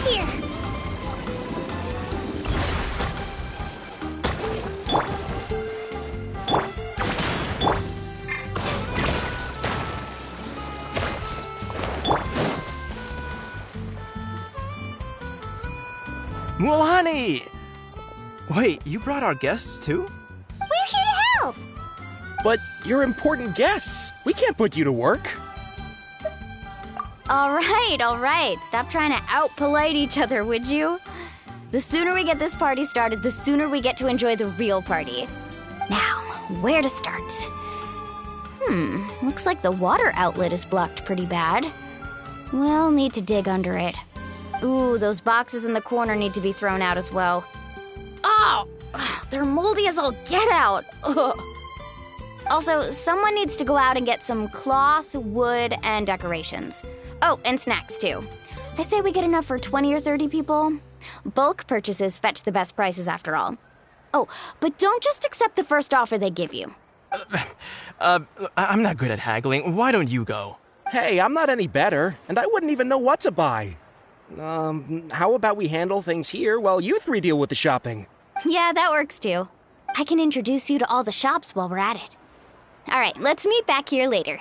here. Mulani! Wait, you brought our guests too? We're here to help. But you're important guests. We can't put you to work. All right. Stop trying to out-polite each other, would you? The sooner we get this party started, the sooner we get to enjoy the real party. Now, where to start? Looks like the water outlet is blocked pretty bad. We'll need to dig under it. Ooh, those boxes in the corner need to be thrown out as well. Oh, they're moldy as all get out. Ugh. Also, someone needs to go out and get some cloth, wood, and decorations. Oh, and snacks too. I say we get enough for 20 or 30 people. Bulk purchases fetch the best prices after all. Oh, but don't just accept the first offer they give you. I'm not good at haggling. Why don't you go? Hey, I'm not any better, and I wouldn't even know what to buy. How about we handle things here while you three deal with the shopping? Yeah, that works too. I can introduce you to all the shops while we're at it. All right, let's meet back here later.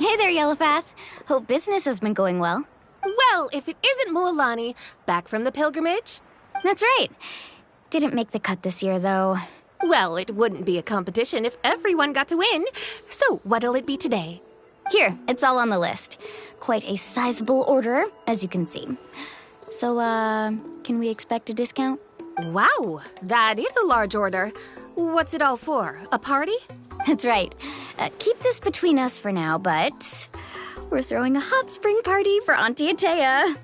Hey there, Yellowpath. Hope business has been going well. Well, if it isn't Moalani, back from the pilgrimage? That's right. Didn't make the cut this year, though. Well, it wouldn't be a competition if everyone got to win. So, what'll it be today? Here, it's all on the list. Quite a sizable order, as you can see. So, can we expect a discount? Wow, that is a large order. What's it all for? A party? That's right. Keep this between us for now, but we're throwing a hot spring party for Auntie Atea.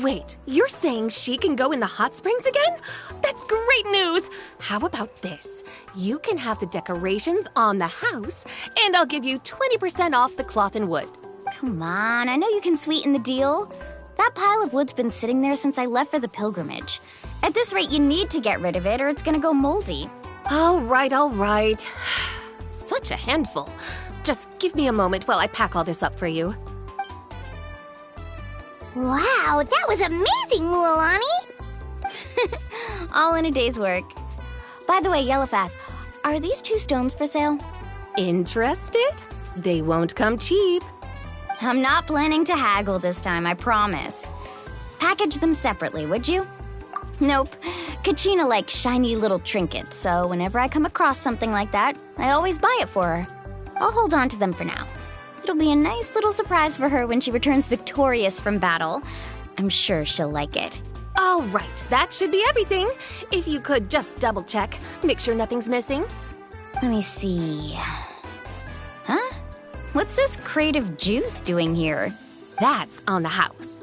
Wait, you're saying she can go in the hot springs again? That's great news! How about this? You can have the decorations on the house, and I'll give you 20% off the cloth and wood. Come on, I know you can sweeten the deal. That pile of wood's been sitting there since I left for the pilgrimage. At this rate, you need to get rid of it or it's gonna go moldy. All right. Such a handful. Just give me a moment while I pack all this up for you. Wow, that was amazing, Mualani! All in a day's work. By the way, Yellowpath, are these 2 stones for sale? Interested? They won't come cheap. I'm not planning to haggle this time, I promise. Package them separately, would you? Nope. Kachina likes shiny little trinkets, so whenever I come across something like that, I always buy it for her. I'll hold on to them for now. It'll be a nice little surprise for her when she returns victorious from battle. I'm sure she'll like it. All right, that should be everything. If you could just double check, make sure nothing's missing. Let me see. Huh? What's this crate of juice doing here? That's on the house.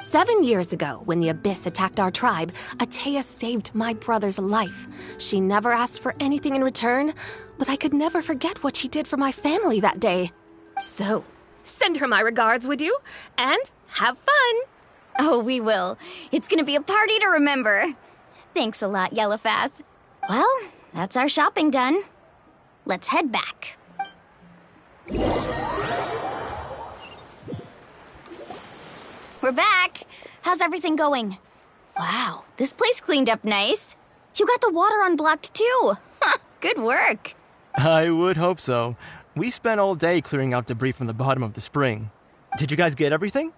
7 years ago, when the Abyss attacked our tribe, Atea saved my brother's life. She never asked for anything in return, but I could never forget what she did for my family that day. So, send her my regards, would you? And have fun! Oh, we will. It's gonna be a party to remember. Thanks a lot, Yellowpath. Well, that's our shopping done. Let's head back. We're back. How's everything going? Wow, this place cleaned up nice. You got the water unblocked too. Good work. I would hope so. We spent all day clearing out debris from the bottom of the spring. Did you guys get everything?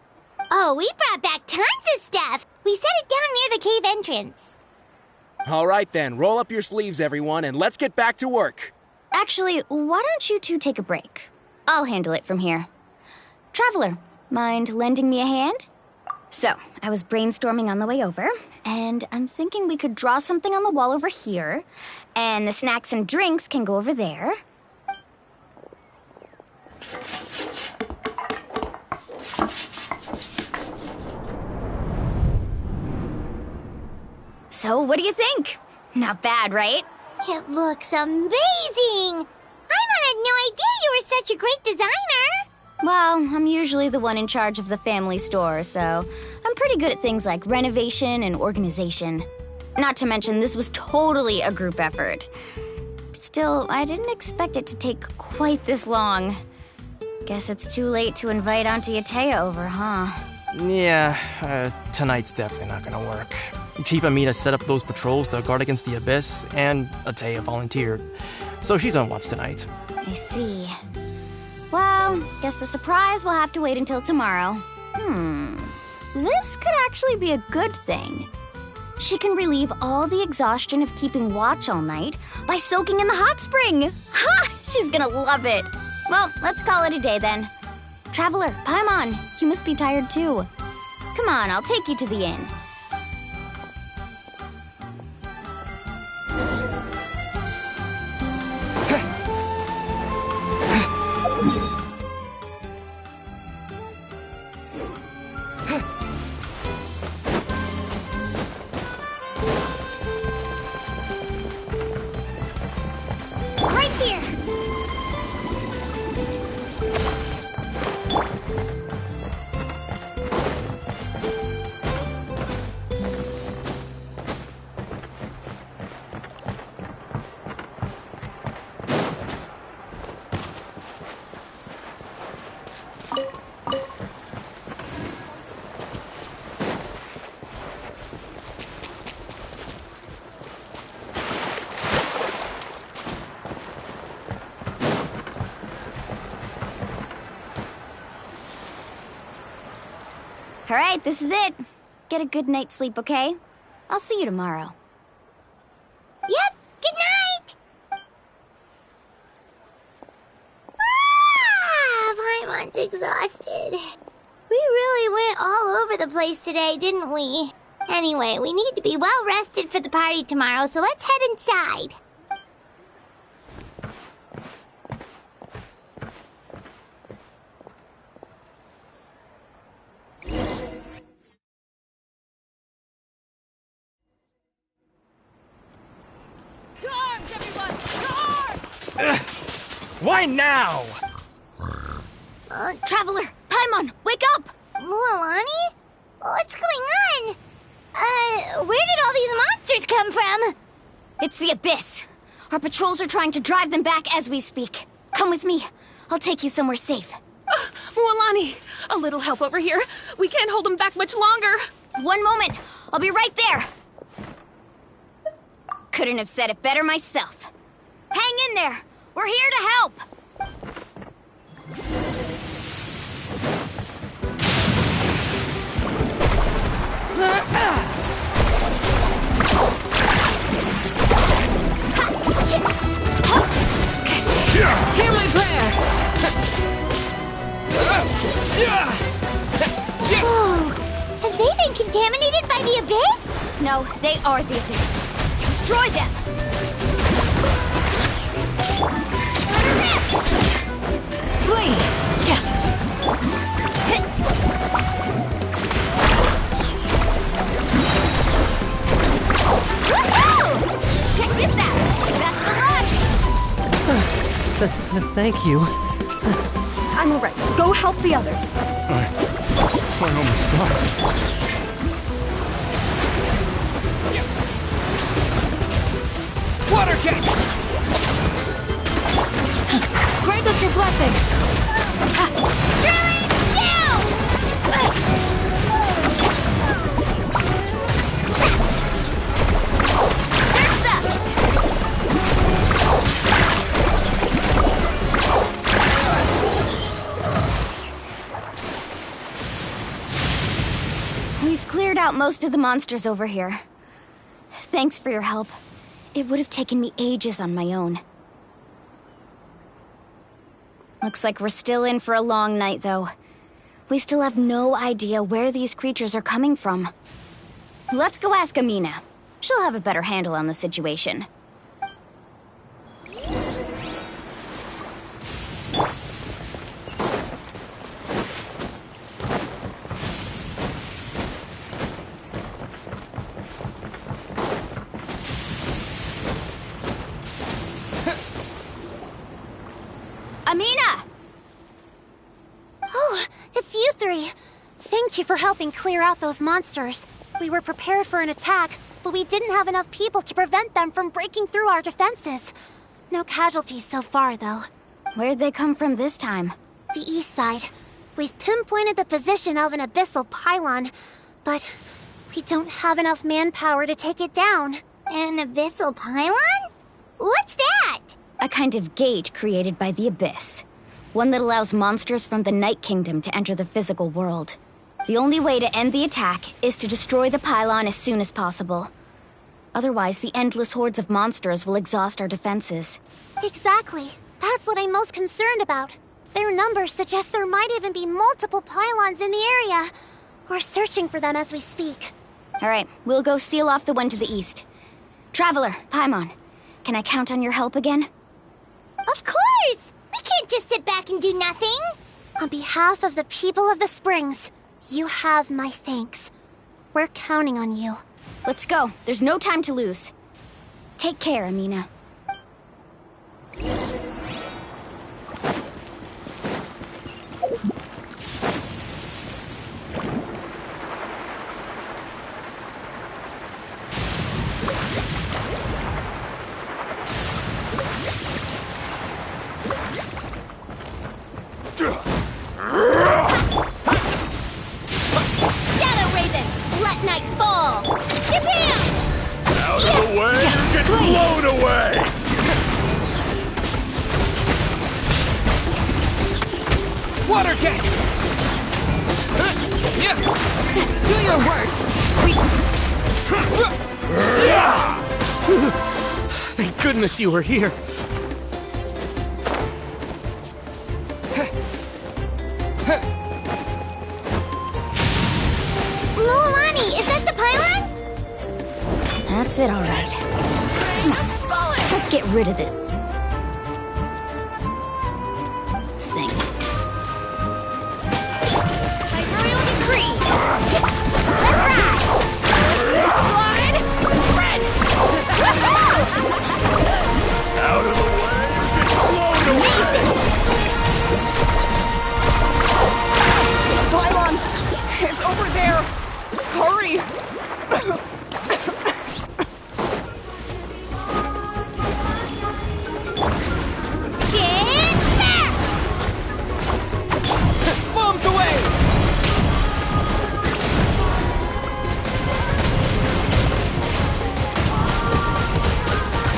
Oh, we brought back tons of stuff! We set it down near the cave entrance. All right then, roll up your sleeves, everyone, and let's get back to work. Actually, why don't you two take a break? I'll handle it from here. Traveler, mind lending me a hand? So, I was brainstorming on the way over, and I'm thinking we could draw something on the wall over here, and the snacks and drinks can go over there. So, what do you think? Not bad, right? It looks amazing! Paimon had no idea you were such a great designer! Well, I'm usually the one in charge of the family store, so I'm pretty good at things like renovation and organization. Not to mention, this was totally a group effort. Still, I didn't expect it to take quite this long. Guess it's too late to invite Auntie Atea over, huh? Yeah, tonight's definitely not gonna work. Chief Amina set up those patrols to guard against the Abyss, and Atea volunteered. So she's on watch tonight. I see. Well, guess the surprise will have to wait until tomorrow. This could actually be a good thing. She can relieve all the exhaustion of keeping watch all night by soaking in the hot spring. Ha! She's gonna love it. Well, let's call it a day then. Traveler, Paimon, you must be tired too. Come on, I'll take you to the inn. Right here! All right, this is it. Get a good night's sleep, okay? I'll see you tomorrow. Yep, good night! Paimon's exhausted. We really went all over the place today, didn't we? Anyway, we need to be well rested for the party tomorrow, so let's head inside. Why now? Traveler, Paimon, wake up! Mualani? What's going on? Where did all these monsters come from? It's the Abyss. Our patrols are trying to drive them back as we speak. Come with me. I'll take you somewhere safe. Mualani, a little help over here. We can't hold them back much longer. One moment. I'll be right there. Couldn't have said it better myself. Hang in there. We're here to help. Hear my prayer. Whoa! Have they been contaminated by the Abyss? No, they are the Abyss. Destroy them! Flee. Check this out! Best of luck! Thank you. I'm all right. Go help the others. I almost died. Water jet! Grant us your blessing. Drilling down! We've cleared out most of the monsters over here. Thanks for your help. It would have taken me ages on my own. Looks like we're still in for a long night, though. We still have no idea where these creatures are coming from. Let's go ask Amina. She'll have a better handle on the situation. Amina! Oh, it's you three. Thank you for helping clear out those monsters. We were prepared for an attack, but we didn't have enough people to prevent them from breaking through our defenses. No casualties so far, though. Where'd they come from this time? The east side. We've pinpointed the position of an abyssal pylon, but we don't have enough manpower to take it down. An abyssal pylon? What's that? A kind of gate created by the Abyss. One that allows monsters from the Night Kingdom to enter the physical world. The only way to end the attack is to destroy the pylon as soon as possible. Otherwise, the endless hordes of monsters will exhaust our defenses. Exactly. That's what I'm most concerned about. Their numbers suggest there might even be multiple pylons in the area. We're searching for them as we speak. Alright, we'll go seal off the one to the east. Traveler, Paimon, can I count on your help again? Of course! We can't just sit back and do nothing! On behalf of the people of the Springs, you have my thanks. We're counting on you. Let's go. There's no time to lose. Take care, Amina. Blown away! Water jet! Do your worst. We Thank goodness you were here. Mualani, is that the pylon? That's it, all right. Let's get rid of this thing. By royal decree! Let's ride! slide! Sprint! Out of the way! Blown away! The pylon is over there! Hurry! Bombs away!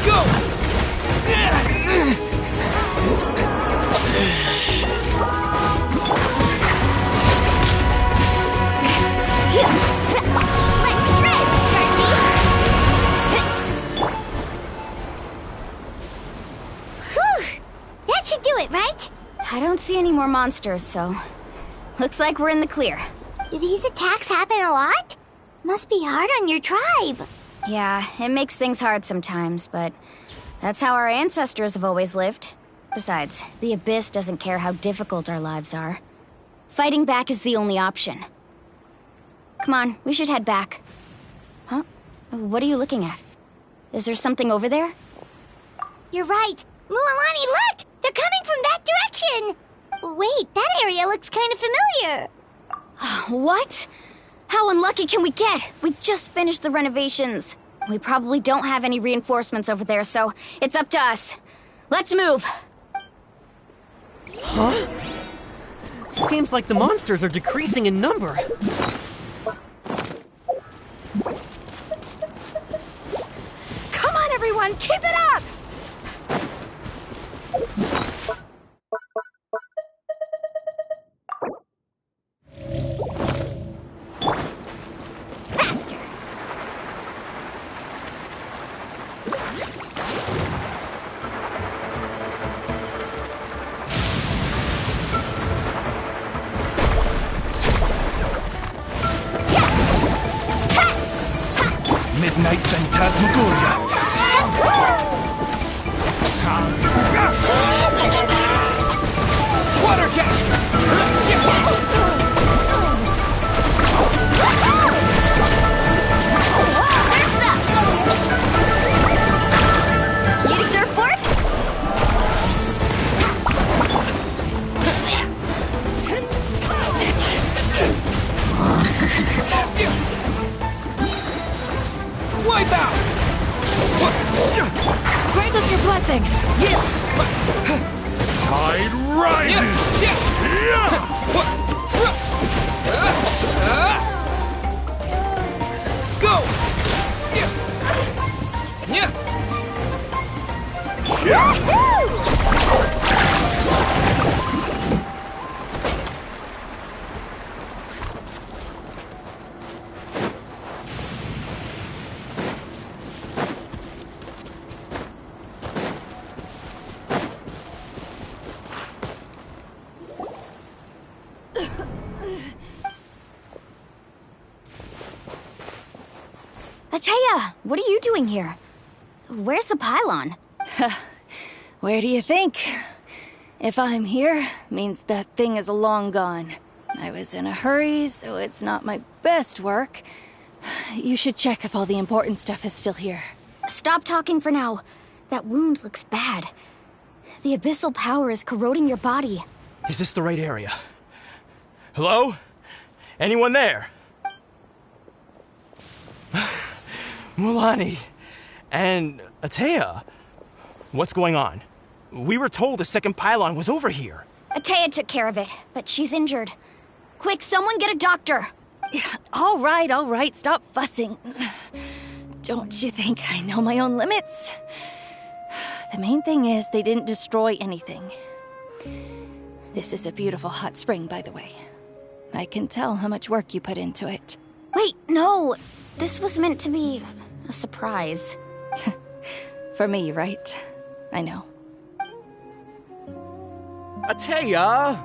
Go! Let's shred, Sharpie! Whew! That should do it, right? I don't see any more monsters, so... Looks like we're in the clear. Do these attacks happen a lot? Must be hard on your tribe. Yeah, it makes things hard sometimes, but... That's how our ancestors have always lived. Besides, the Abyss doesn't care how difficult our lives are. Fighting back is the only option. Come on, we should head back. Huh? What are you looking at? Is there something over there? You're right. Mualani, look! They're coming from that direction! Wait, that area looks kind of familiar. What? How unlucky can we get? We just finished the renovations. We probably don't have any reinforcements over there, so it's up to us. Let's move! Huh? Seems like the monsters are decreasing in number. Come on, everyone, keep it up! Faster! Midnight Phantasmagoria! Go! Ateya, what are you doing here? Where's the pylon? Where do you think? If I'm here, means that thing is long gone. I was in a hurry, so it's not my best work. You should check if all the important stuff is still here. Stop talking for now. That wound looks bad. The abyssal power is corroding your body. Is this the right area? Hello? Anyone there? Mulani and Ateya, what's going on? We were told the second pylon was over here. Ateya took care of it, but she's injured. Quick, someone get a doctor! All right, stop fussing. Don't you think I know my own limits? The main thing is they didn't destroy anything. This is a beautiful hot spring, by the way. I can tell how much work you put into it. Wait, no! This was meant to be a surprise. For me, right? I know. Ateya!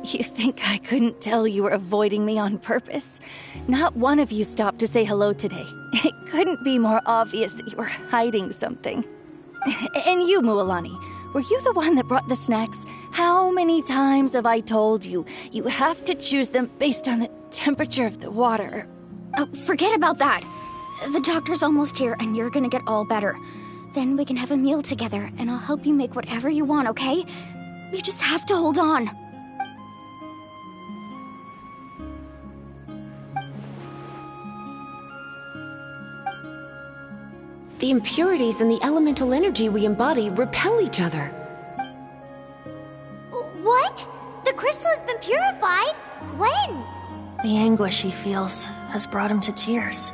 You think I couldn't tell you were avoiding me on purpose? Not one of you stopped to say hello today. It couldn't be more obvious that you were hiding something. And you, Mualani, were you the one that brought the snacks? How many times have I told you, you have to choose them based on the temperature of the water? Oh, forget about that. The doctor's almost here, and you're gonna get all better. Then we can have a meal together, and I'll help you make whatever you want, okay? You just have to hold on. The impurities and the elemental energy we embody repel each other. What? The crystal has been purified? When? The anguish he feels has brought him to tears.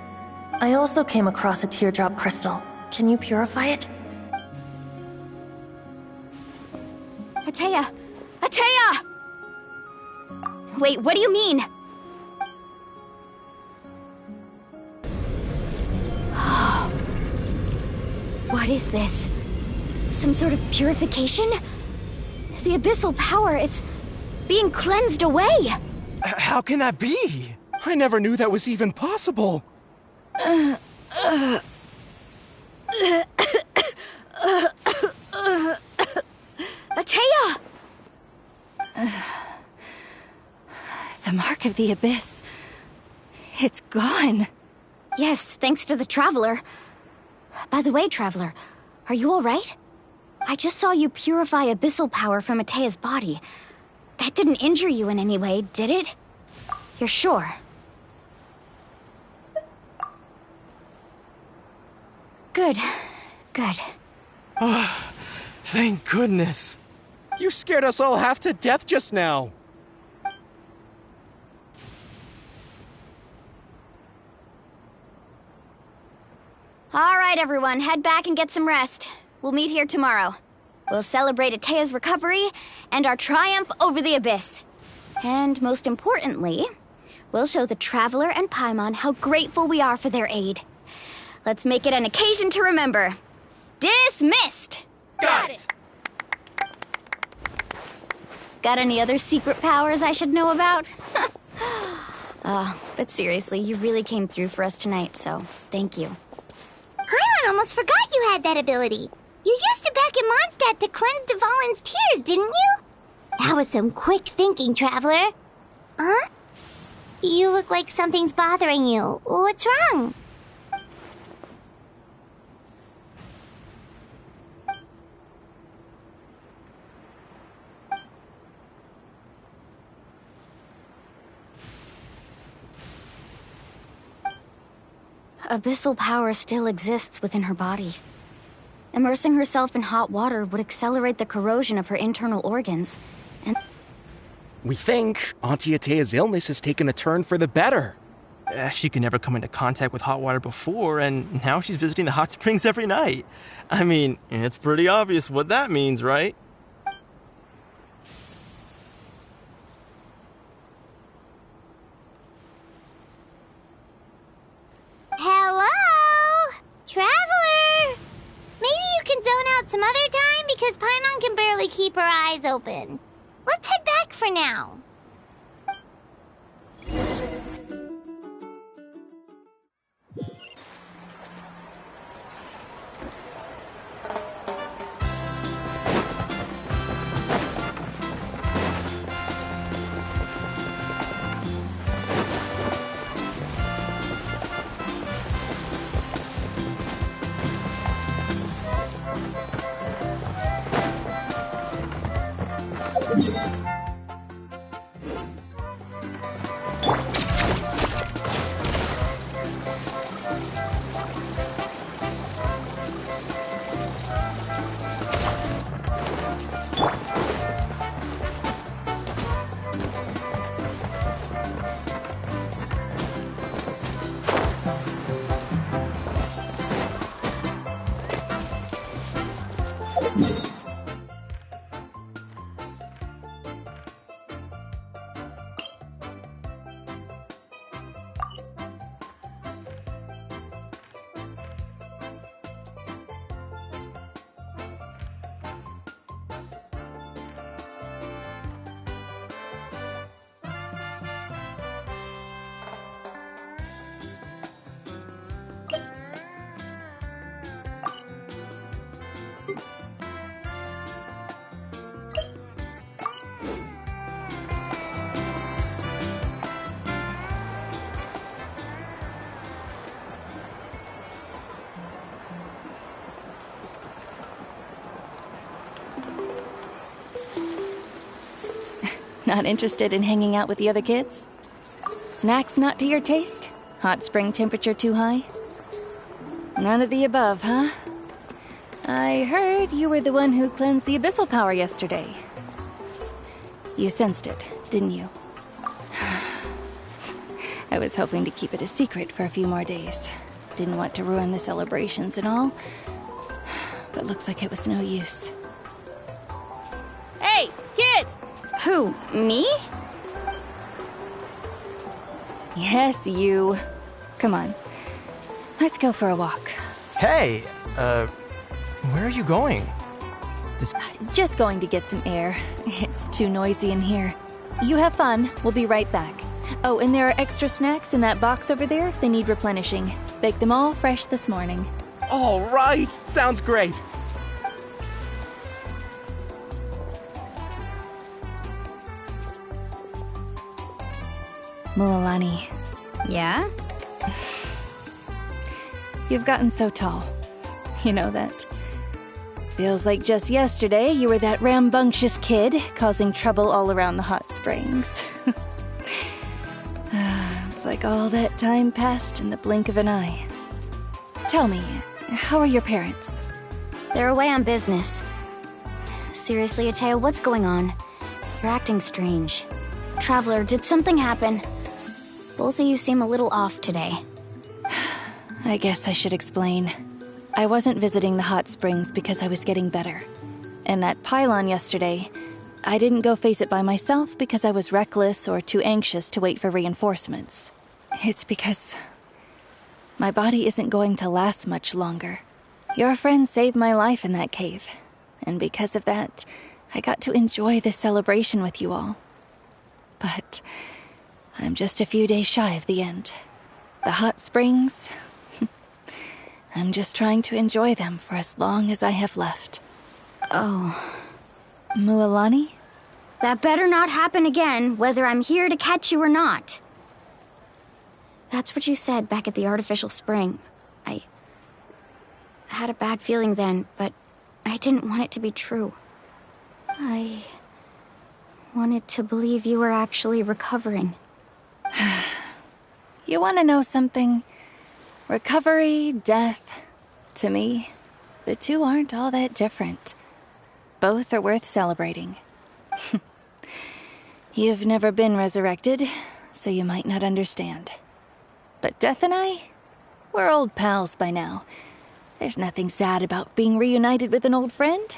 I also came across a teardrop crystal. Can you purify it? Ateya! Ateya! Wait, what do you mean? What is this? Some sort of purification? The abyssal power, it's being cleansed away! How can that be? I never knew that was even possible. Ateya! The mark of the abyss. It's gone. Yes, thanks to the Traveler. By the way, Traveler, are you alright? I just saw you purify abyssal power from Ateya's body. That didn't injure you in any way, did it? You're sure? Good. Good. Oh, thank goodness. You scared us all half to death just now. All right, everyone, head back and get some rest. We'll meet here tomorrow. We'll celebrate Ateya's recovery and our triumph over the abyss. And most importantly, we'll show the Traveler and Paimon how grateful we are for their aid. Let's make it an occasion to remember. Dismissed! Got it! Got any other secret powers I should know about? But seriously, you really came through for us tonight, so thank you. Paimon almost forgot you had that ability. You used it back in Mondstadt to cleanse Dvalin's tears, didn't you? That was some quick thinking, Traveler. Huh? You look like something's bothering you. What's wrong? Abyssal power still exists within her body. Immersing herself in hot water would accelerate the corrosion of her internal organs. And We think Auntie Atea's illness has taken a turn for the better. She could never come into contact with hot water before, and now she's visiting the hot springs every night. I mean, it's pretty obvious what that means, right? Hello? Traveler! Maybe you can zone out some other time because Paimon can barely keep her eyes open. Let's head back for now. Not interested in hanging out with the other kids? Snacks not to your taste? Hot spring temperature too high? None of the above, huh? I heard you were the one who cleansed the abyssal power yesterday. You sensed it, didn't you? I was hoping to keep it a secret for a few more days. Didn't want to ruin the celebrations and all. But looks like it was no use. Hey, kid! who, me? Yes, you. Come on. Let's go for a walk. Hey, where are you going? Just going to get some air. It's too noisy in here. You have fun. We'll be right back. Oh, and there are extra snacks in that box over there if they need replenishing. Baked them all fresh this morning. All right. Sounds great. Mualani, Yeah? you've gotten so tall. You know that. Feels like just yesterday you were that rambunctious kid causing trouble all around the hot springs. It's like all that time passed in the blink of an eye. Tell me, how are your parents? They're away on business. Seriously, Atea, what's going on? You're acting strange. Traveler, did something happen? Both of you seem a little off today. I guess I should explain. I wasn't visiting the hot springs because I was getting better. And that pylon yesterday, I didn't go face it by myself because I was reckless or too anxious to wait for reinforcements. It's because my body isn't going to last much longer. Your friend saved my life in that cave. And because of that, I got to enjoy this celebration with you all. But I'm just a few days shy of the end. The hot springs, I'm just trying to enjoy them for as long as I have left. Oh. Mualani? That better not happen again, whether I'm here to catch you or not. That's what you said back at the artificial spring. I had a bad feeling then, but I didn't want it to be true. I wanted to believe you were actually recovering. You want to know something? Recovery, death, to me, the two aren't all that different. Both are worth celebrating. You've never been resurrected, so you might not understand. But Death and I, we're old pals by now. There's nothing sad about being reunited with an old friend.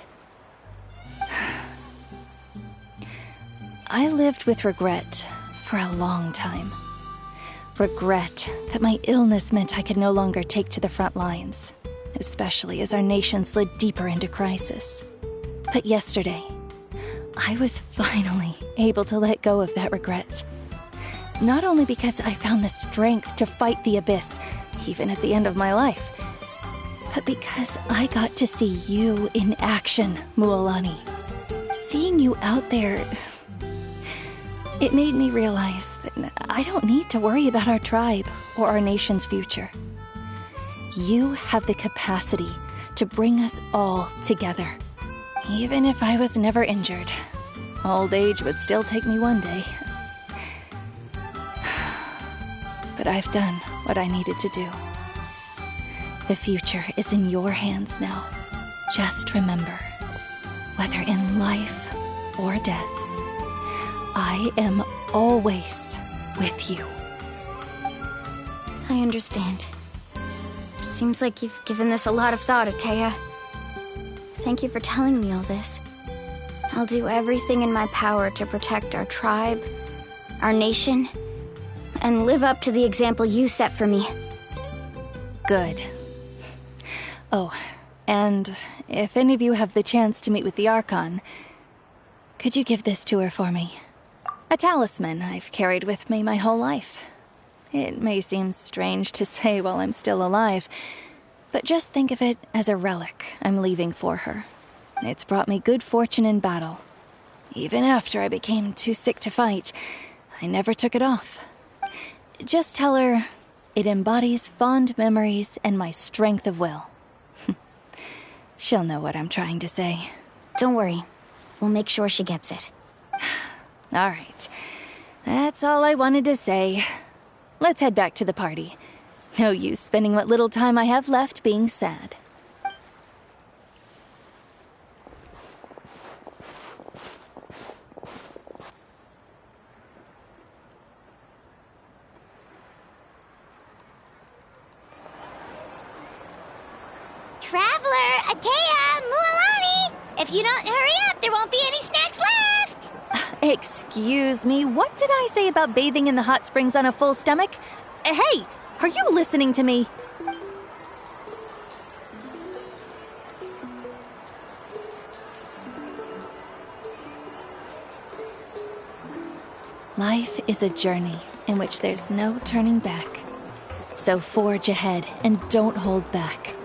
I lived with regret for a long time. Regret that my illness meant I could no longer take to the front lines, especially as our nation slid deeper into crisis. But yesterday, I was finally able to let go of that regret. Not only because I found the strength to fight the Abyss, even at the end of my life, but because I got to see you in action, Mualani. Seeing you out there, it made me realize that I don't need to worry about our tribe or our nation's future. You have the capacity to bring us all together. Even if I was never injured, old age would still take me one day. But I've done what I needed to do. The future is in your hands now. Just remember, whether in life or death, I am always with you. I understand. Seems like you've given this a lot of thought, Atea. Thank you for telling me all this. I'll do everything in my power to protect our tribe, our nation, and live up to the example you set for me. Good. Oh, and if any of you have the chance to meet with the Archon, could you give this to her for me? A talisman I've carried with me my whole life. It may seem strange to say while I'm still alive, but just think of it as a relic I'm leaving for her. It's brought me good fortune in battle. Even after I became too sick to fight, I never took it off. Just tell her it embodies fond memories and my strength of will. She'll know what I'm trying to say. Don't worry. We'll make sure she gets it. All right. That's all I wanted to say. Let's head back to the party. No use spending what little time I have left being sad. Traveler, Atea, Mualani! If you don't hurry up, there won't be any snacks left! Excuse me, what did I say about bathing in the hot springs on a full stomach? Hey, are you listening to me? Life is a journey in which there's no turning back. So forge ahead and don't hold back.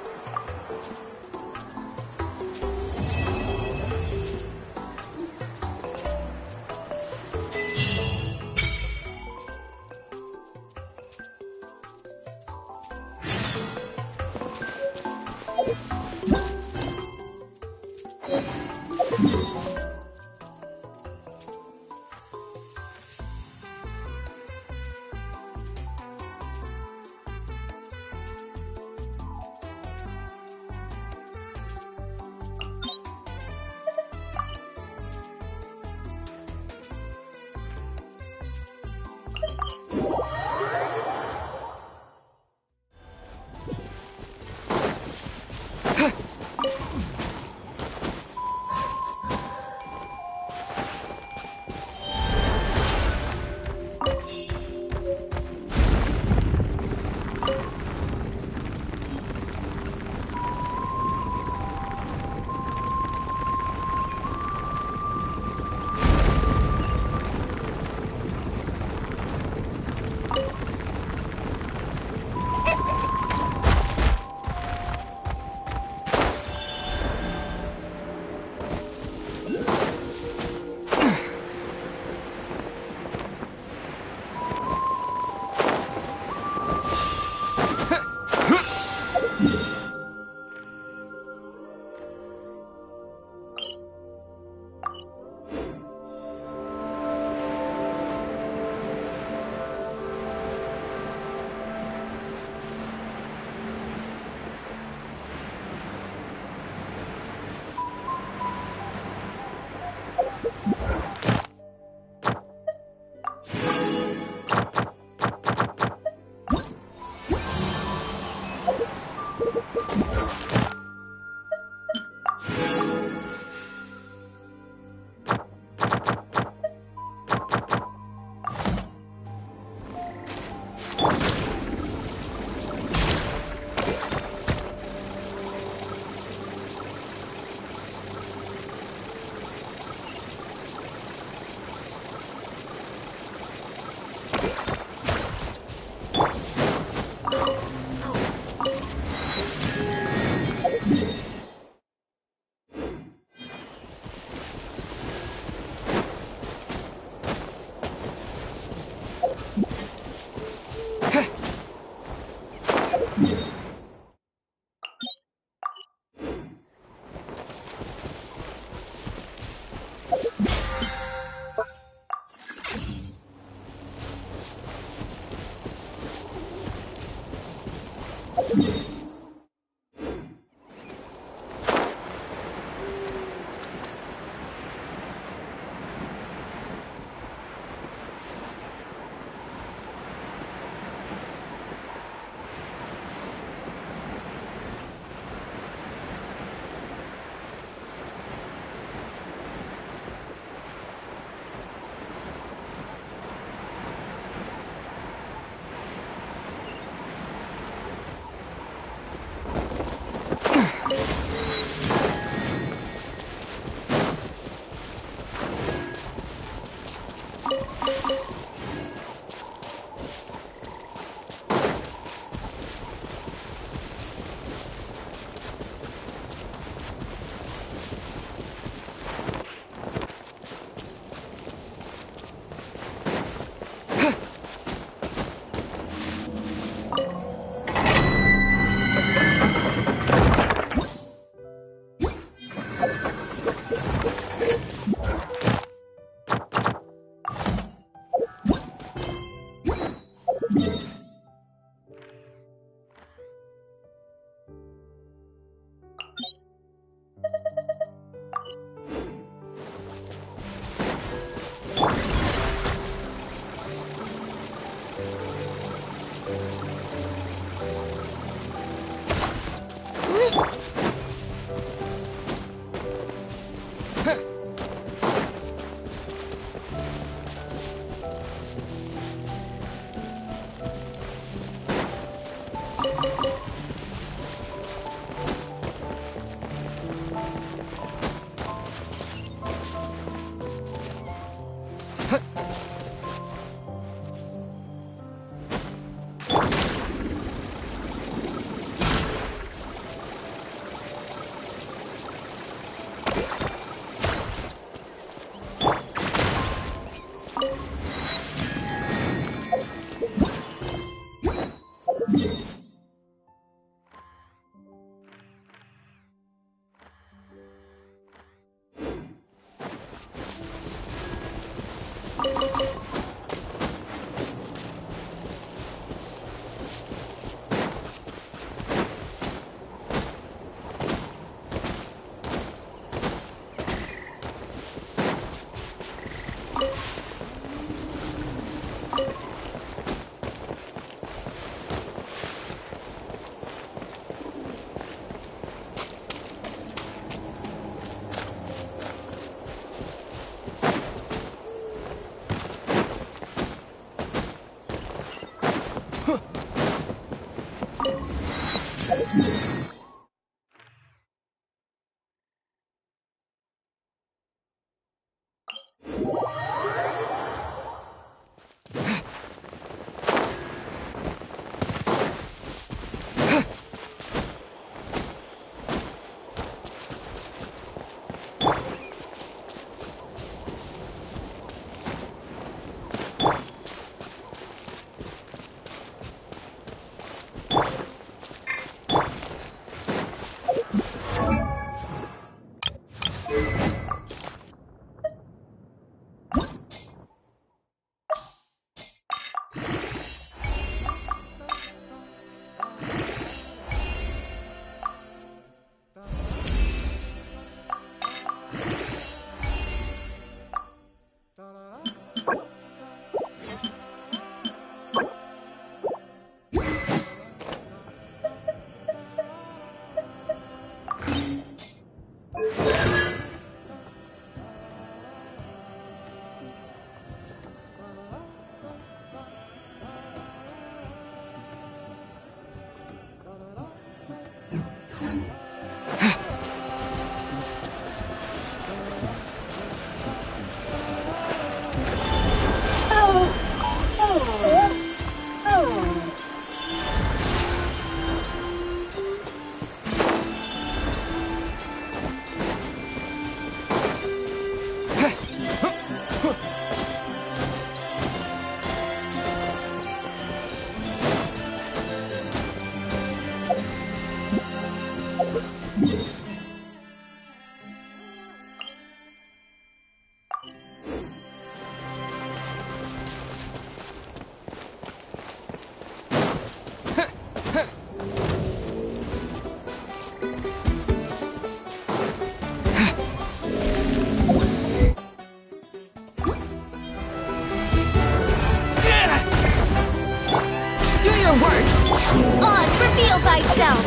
Oz, reveal thyself!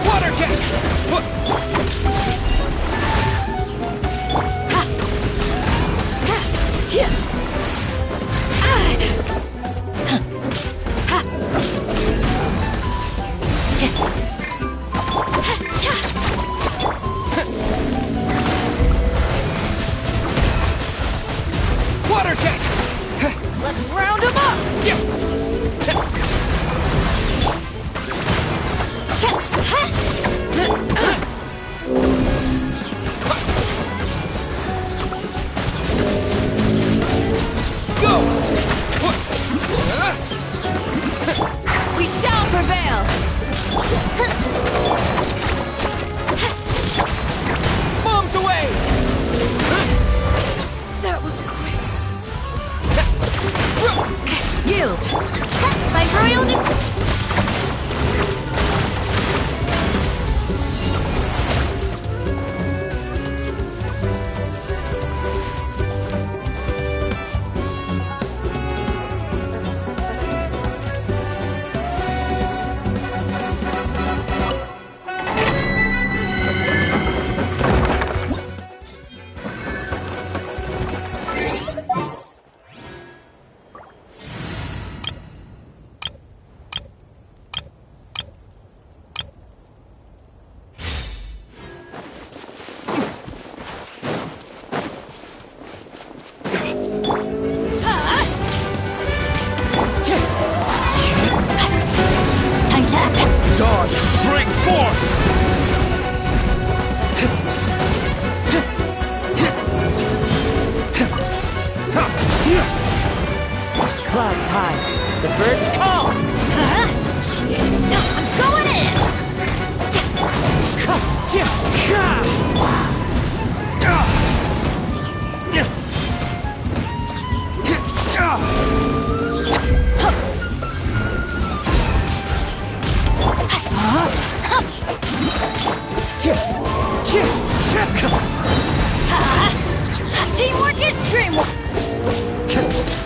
Water jet! Water jet! Let's round him up! Go! We shall prevail! Bombs away! That was quick. Yield! By royal de-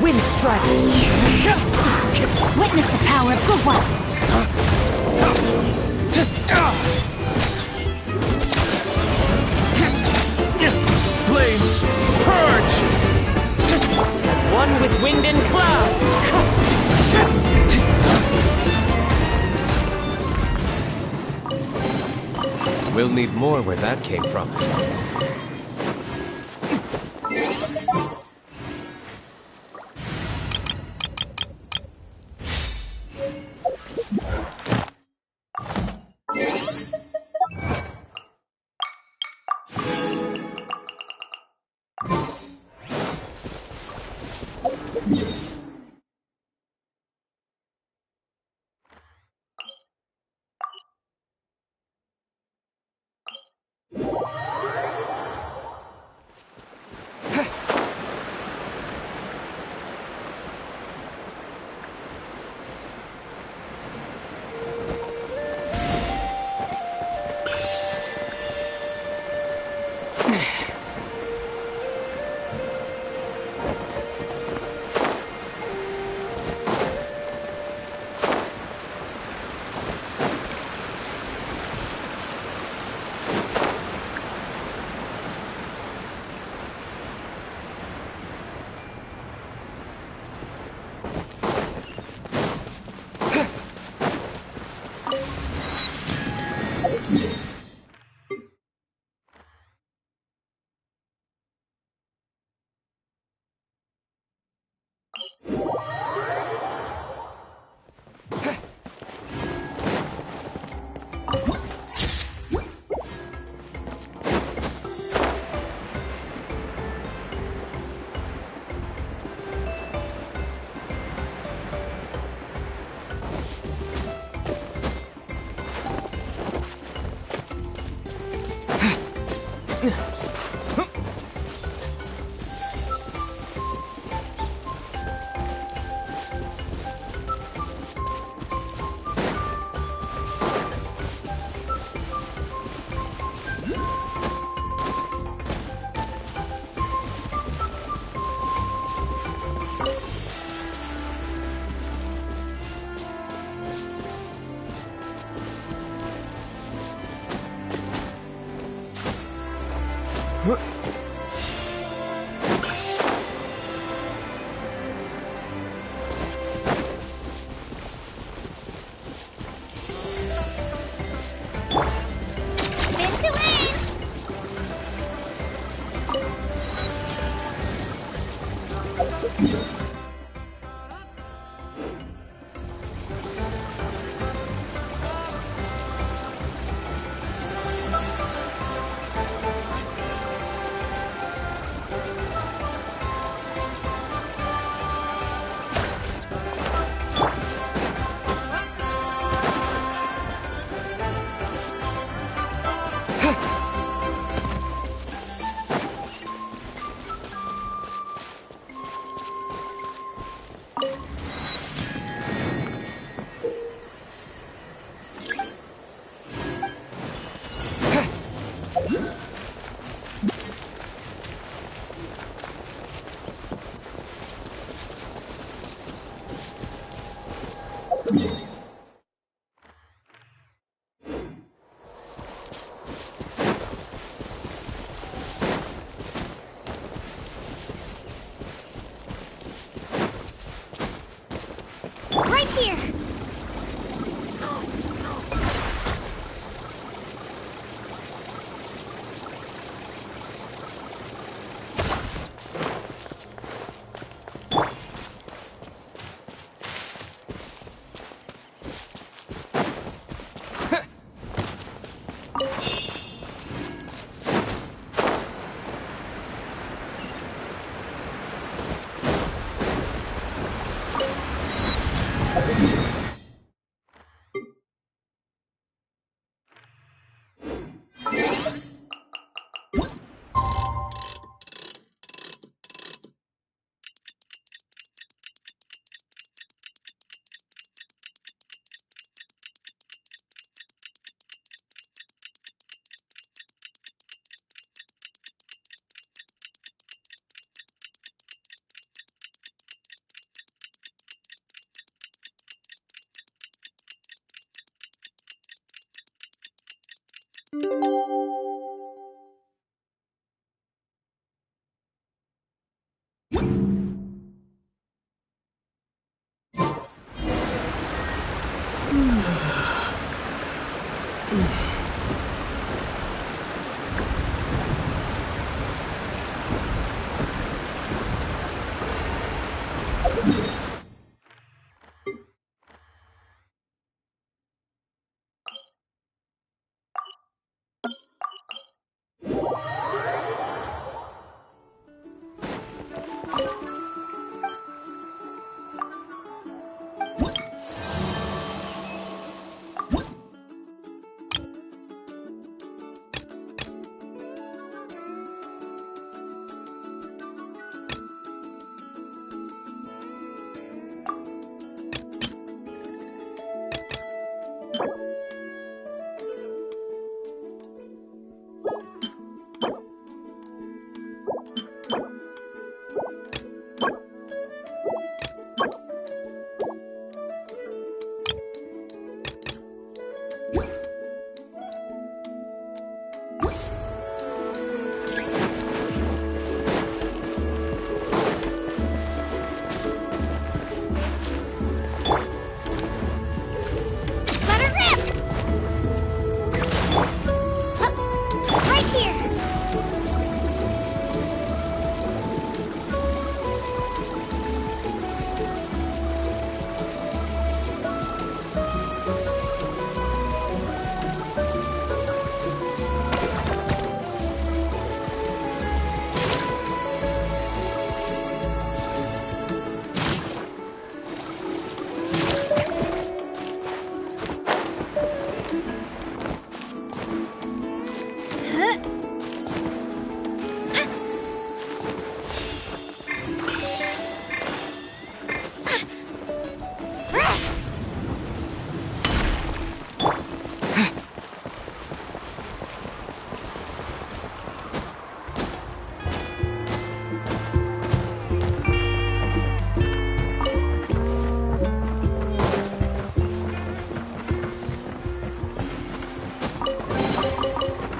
Wind strike! Witness the power of good one. Flames, purge! As one with wind and cloud! We'll need more where that came from.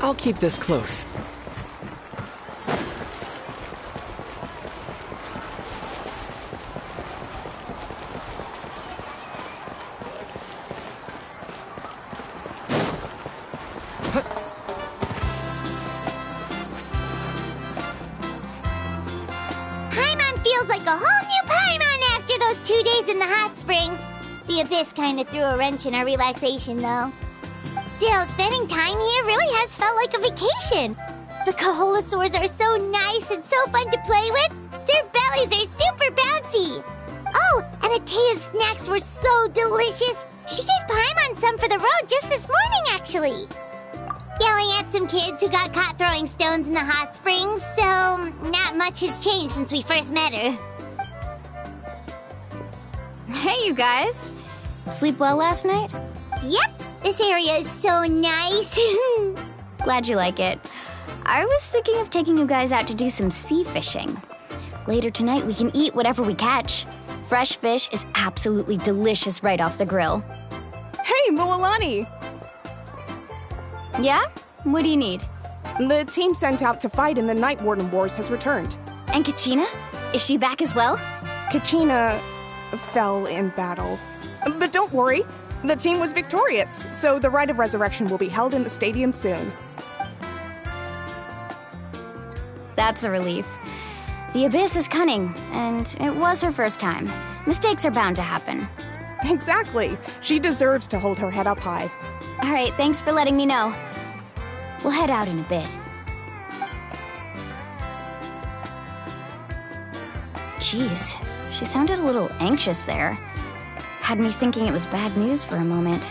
I'll keep this close. Paimon feels like a whole new Paimon after those 2 days in the hot springs. The Abyss kind of threw a wrench in our relaxation, though. Still, spending time here really has felt like a vacation. The Kaholosaurs are so nice and so fun to play with. Their bellies are super bouncy. Oh, and Atea's snacks were so delicious. She gave Paimon some for the road just this morning, actually. Yelling at some kids who got caught throwing stones in the hot springs, so not much has changed since we first met her. Hey, you guys. Sleep well last night? Yep, this area is so nice. Glad you like it. I was thinking of taking you guys out to do some sea fishing. Later tonight, we can eat whatever we catch. Fresh fish is absolutely delicious right off the grill. Hey, Mualani! Yeah? What do you need? The team sent out to fight in the Night Warden Wars has returned. And Kachina? Is she back as well? Kachina fell in battle. But don't worry, the team was victorious, so the Rite of Resurrection will be held in the stadium soon. That's a relief. The Abyss is cunning, and it was her first time. Mistakes are bound to happen. Exactly. She deserves to hold her head up high. All right, thanks for letting me know. We'll head out in a bit. Jeez, she sounded a little anxious there. Had me thinking it was bad news for a moment.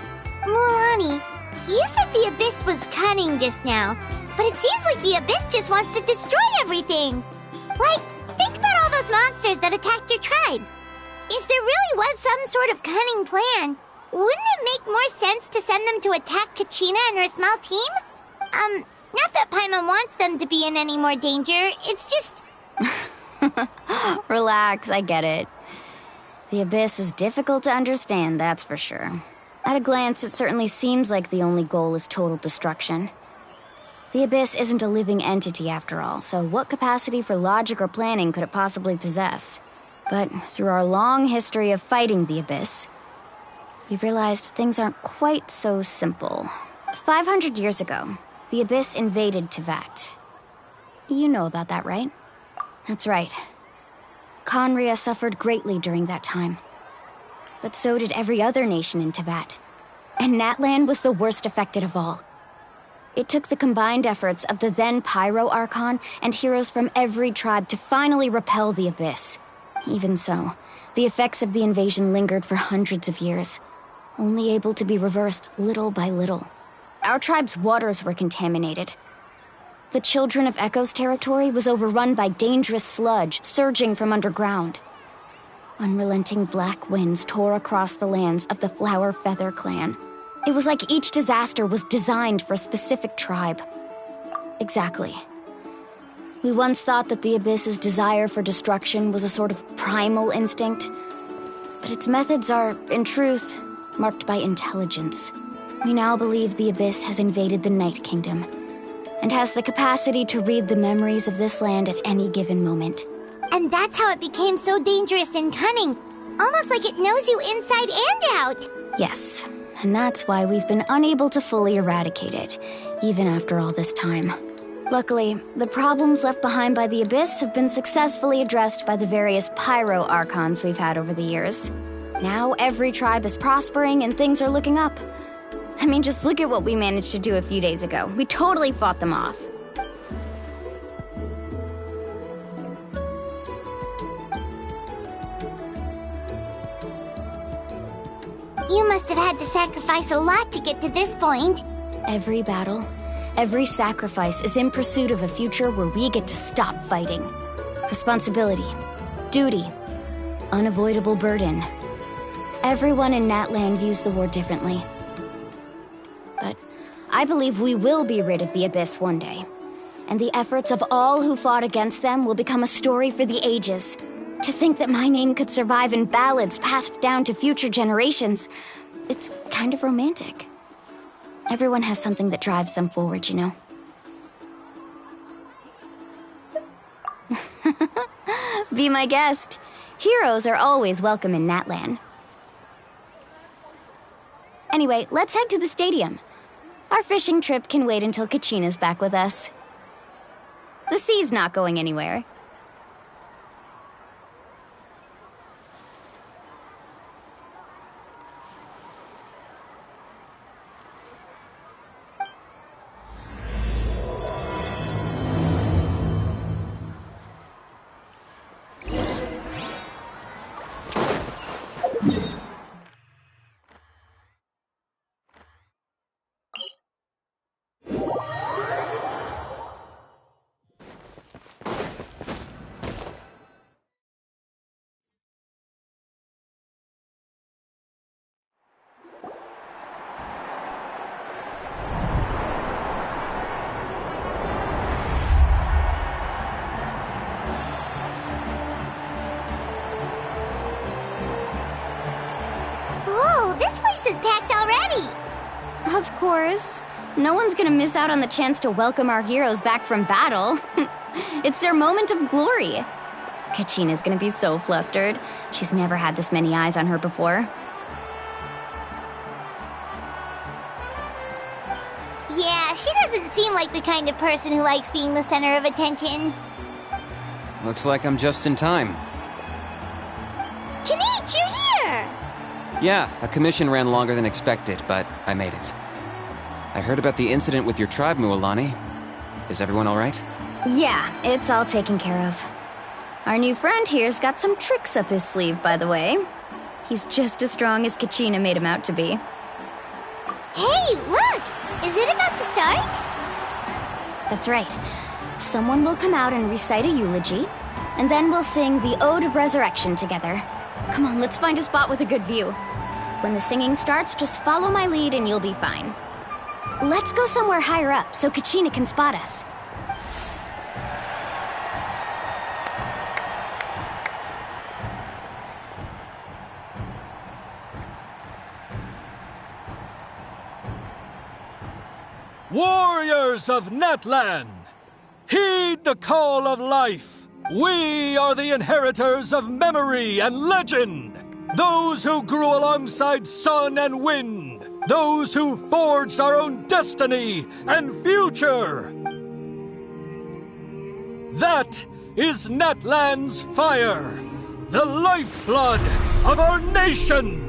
Mualani, you said the Abyss was cunning just now, but it seems like the Abyss just wants to destroy everything. Like, think about all those monsters that attacked your tribe. If there really was some sort of cunning plan, wouldn't it make more sense to send them to attack Kachina and her small team? Not that Paimon wants them to be in any more danger, it's just... Relax, I get it. The Abyss is difficult to understand, that's for sure. At a glance, it certainly seems like the only goal is total destruction. The Abyss isn't a living entity after all, so what capacity for logic or planning could it possibly possess? But through our long history of fighting the Abyss, we've realized things aren't quite so simple. 500 years ago, the Abyss invaded Tevat. You know about that, right? That's right. Conria suffered greatly during that time. But so did every other nation in Tevat. And Natlan was the worst affected of all. It took the combined efforts of the then Pyro Archon and heroes from every tribe to finally repel the Abyss. Even so, the effects of the invasion lingered for hundreds of years, only able to be reversed little by little. Our tribe's waters were contaminated. The Children of Echo's territory was overrun by dangerous sludge surging from underground. Unrelenting black winds tore across the lands of the Flower Feather clan. It was like each disaster was designed for a specific tribe. Exactly. We once thought that the Abyss's desire for destruction was a sort of primal instinct, but its methods are, in truth, marked by intelligence. We now believe the Abyss has invaded the Night Kingdom, and has the capacity to read the memories of this land at any given moment. And that's how it became so dangerous and cunning. Almost like it knows you inside and out. Yes, and that's why we've been unable to fully eradicate it, even after all this time. Luckily, the problems left behind by the Abyss have been successfully addressed by the various Pyro Archons we've had over the years. Now every tribe is prospering and things are looking up. I mean, just look at what we managed to do a few days ago. We totally fought them off. You must have had to sacrifice a lot to get to this point. Every battle, every sacrifice is in pursuit of a future where we get to stop fighting. Responsibility, duty, unavoidable burden. Everyone in Natlan views the war differently. But I believe we will be rid of the Abyss one day. And the efforts of all who fought against them will become a story for the ages. To think that my name could survive in ballads passed down to future generations, it's kind of romantic. Everyone has something that drives them forward, you know? Be my guest. Heroes are always welcome in Natlan. Anyway, let's head to the stadium. Our fishing trip can wait until Kachina's back with us. The sea's not going anywhere. Of course. No one's gonna miss out on the chance to welcome our heroes back from battle. It's their moment of glory. Kachina's gonna be so flustered. She's never had this many eyes on her before. Yeah, she doesn't seem like the kind of person who likes being the center of attention. Looks like I'm just in time. Kanich, you're here! Yeah, a commission ran longer than expected, but I made it. I heard about the incident with your tribe, Mualani. Is everyone alright? Yeah, it's all taken care of. Our new friend here's got some tricks up his sleeve, by the way. He's just as strong as Kachina made him out to be. Hey, look! Is it about to start? That's right. Someone will come out and recite a eulogy, and then we'll sing the Ode of Resurrection together. Come on, let's find a spot with a good view. When the singing starts, just follow my lead and you'll be fine. Let's go somewhere higher up so Kachina can spot us. Warriors of Natlan, heed the call of life. We are the inheritors of memory and legend. Those who grew alongside sun and wind. Those who forged our own destiny and future. That is Natlan's fire, the lifeblood of our nation.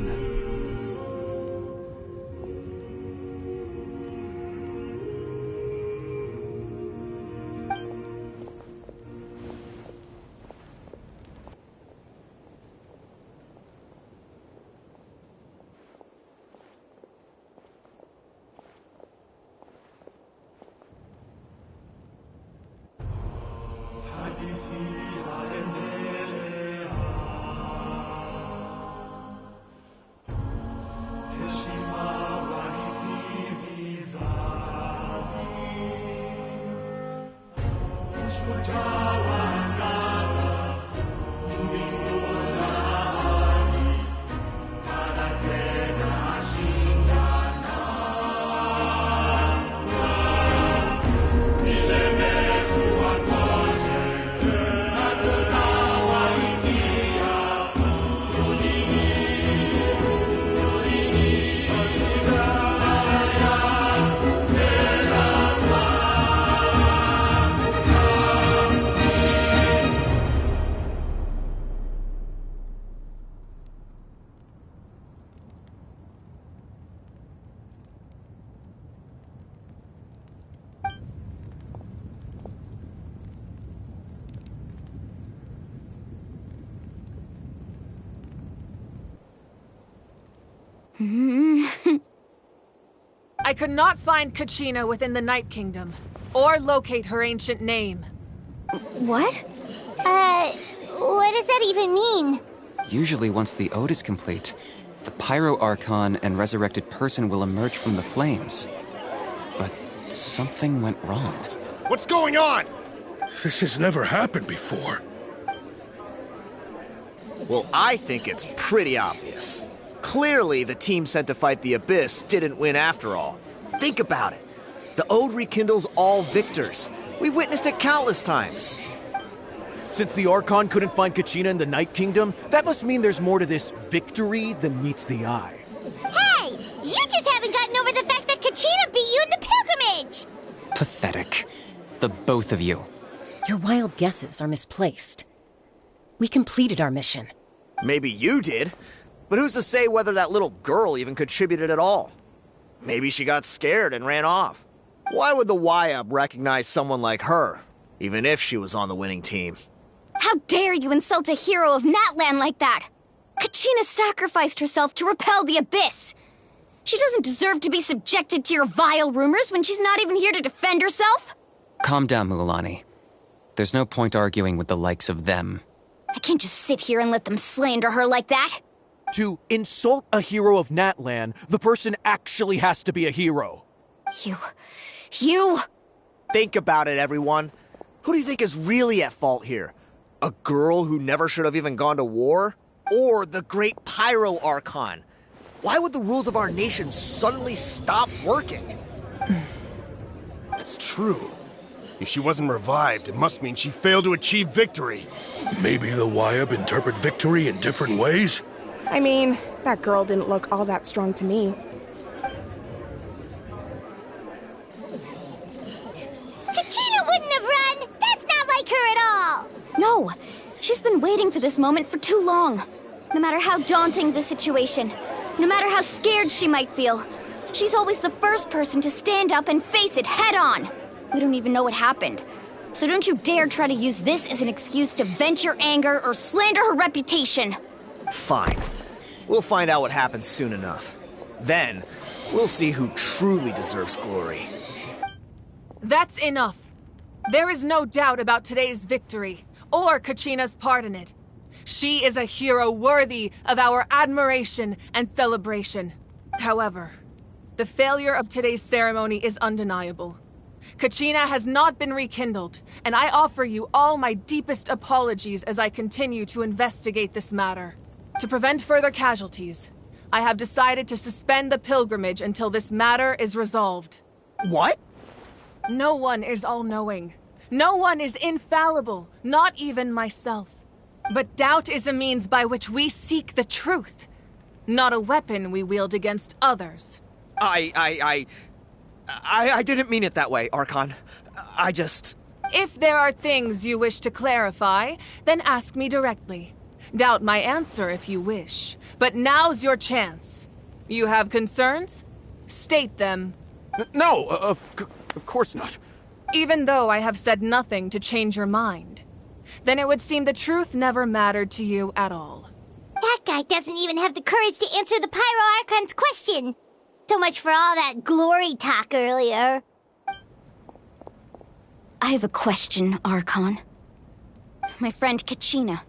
I could not find Kachina within the Night Kingdom, or locate her ancient name. What? What does that even mean? Usually once the ode is complete, the Pyro Archon and resurrected person will emerge from the flames. But something went wrong. What's going on? This has never happened before. Well, I think it's pretty obvious. Clearly, the team sent to fight the Abyss didn't win after all. Think about it. The Ode rekindles all victors. We've witnessed it countless times. Since the Archon couldn't find Kachina in the Night Kingdom, that must mean there's more to this victory than meets the eye. Hey! You just haven't gotten over the fact that Kachina beat you in the pilgrimage! Pathetic. The both of you. Your wild guesses are misplaced. We completed our mission. Maybe you did. But who's to say whether that little girl even contributed at all? Maybe she got scared and ran off. Why would the YUB recognize someone like her, even if she was on the winning team? How dare you insult a hero of Natlan like that? Kachina sacrificed herself to repel the Abyss. She doesn't deserve to be subjected to your vile rumors when she's not even here to defend herself. Calm down, Mualani. There's no point arguing with the likes of them. I can't just sit here and let them slander her like that. To insult a hero of Natlan, the person actually has to be a hero. You... Think about it, everyone. Who do you think is really at fault here? A girl who never should have even gone to war? Or the great Pyro Archon? Why would the rules of our nation suddenly stop working? That's true. If she wasn't revived, it must mean she failed to achieve victory. Maybe the YUB interpret victory in different ways? I mean, that girl didn't look all that strong to me. Kachina wouldn't have run! That's not like her at all! No, she's been waiting for this moment for too long. No matter how daunting the situation, no matter how scared she might feel, she's always the first person to stand up and face it head on. We don't even know what happened. So don't you dare try to use this as an excuse to vent your anger or slander her reputation. Fine. We'll find out what happens soon enough. Then, we'll see who truly deserves glory. That's enough. There is no doubt about today's victory, or Kachina's part in it. She is a hero worthy of our admiration and celebration. However, the failure of today's ceremony is undeniable. Kachina has not been rekindled, and I offer you all my deepest apologies as I continue to investigate this matter. To prevent further casualties, I have decided to suspend the pilgrimage until this matter is resolved. What? No one is all-knowing. No one is infallible, not even myself. But doubt is a means by which we seek the truth, not a weapon we wield against others. I didn't mean it that way, Archon. I just... If there are things you wish to clarify, then ask me directly. Doubt my answer if you wish. But now's your chance. You have concerns? State them. No, of course not. Even though I have said nothing to change your mind, then it would seem the truth never mattered to you at all. That guy doesn't even have the courage to answer the Pyro Archon's question. So much for all that glory talk earlier. I have a question, Archon. My friend Kachina.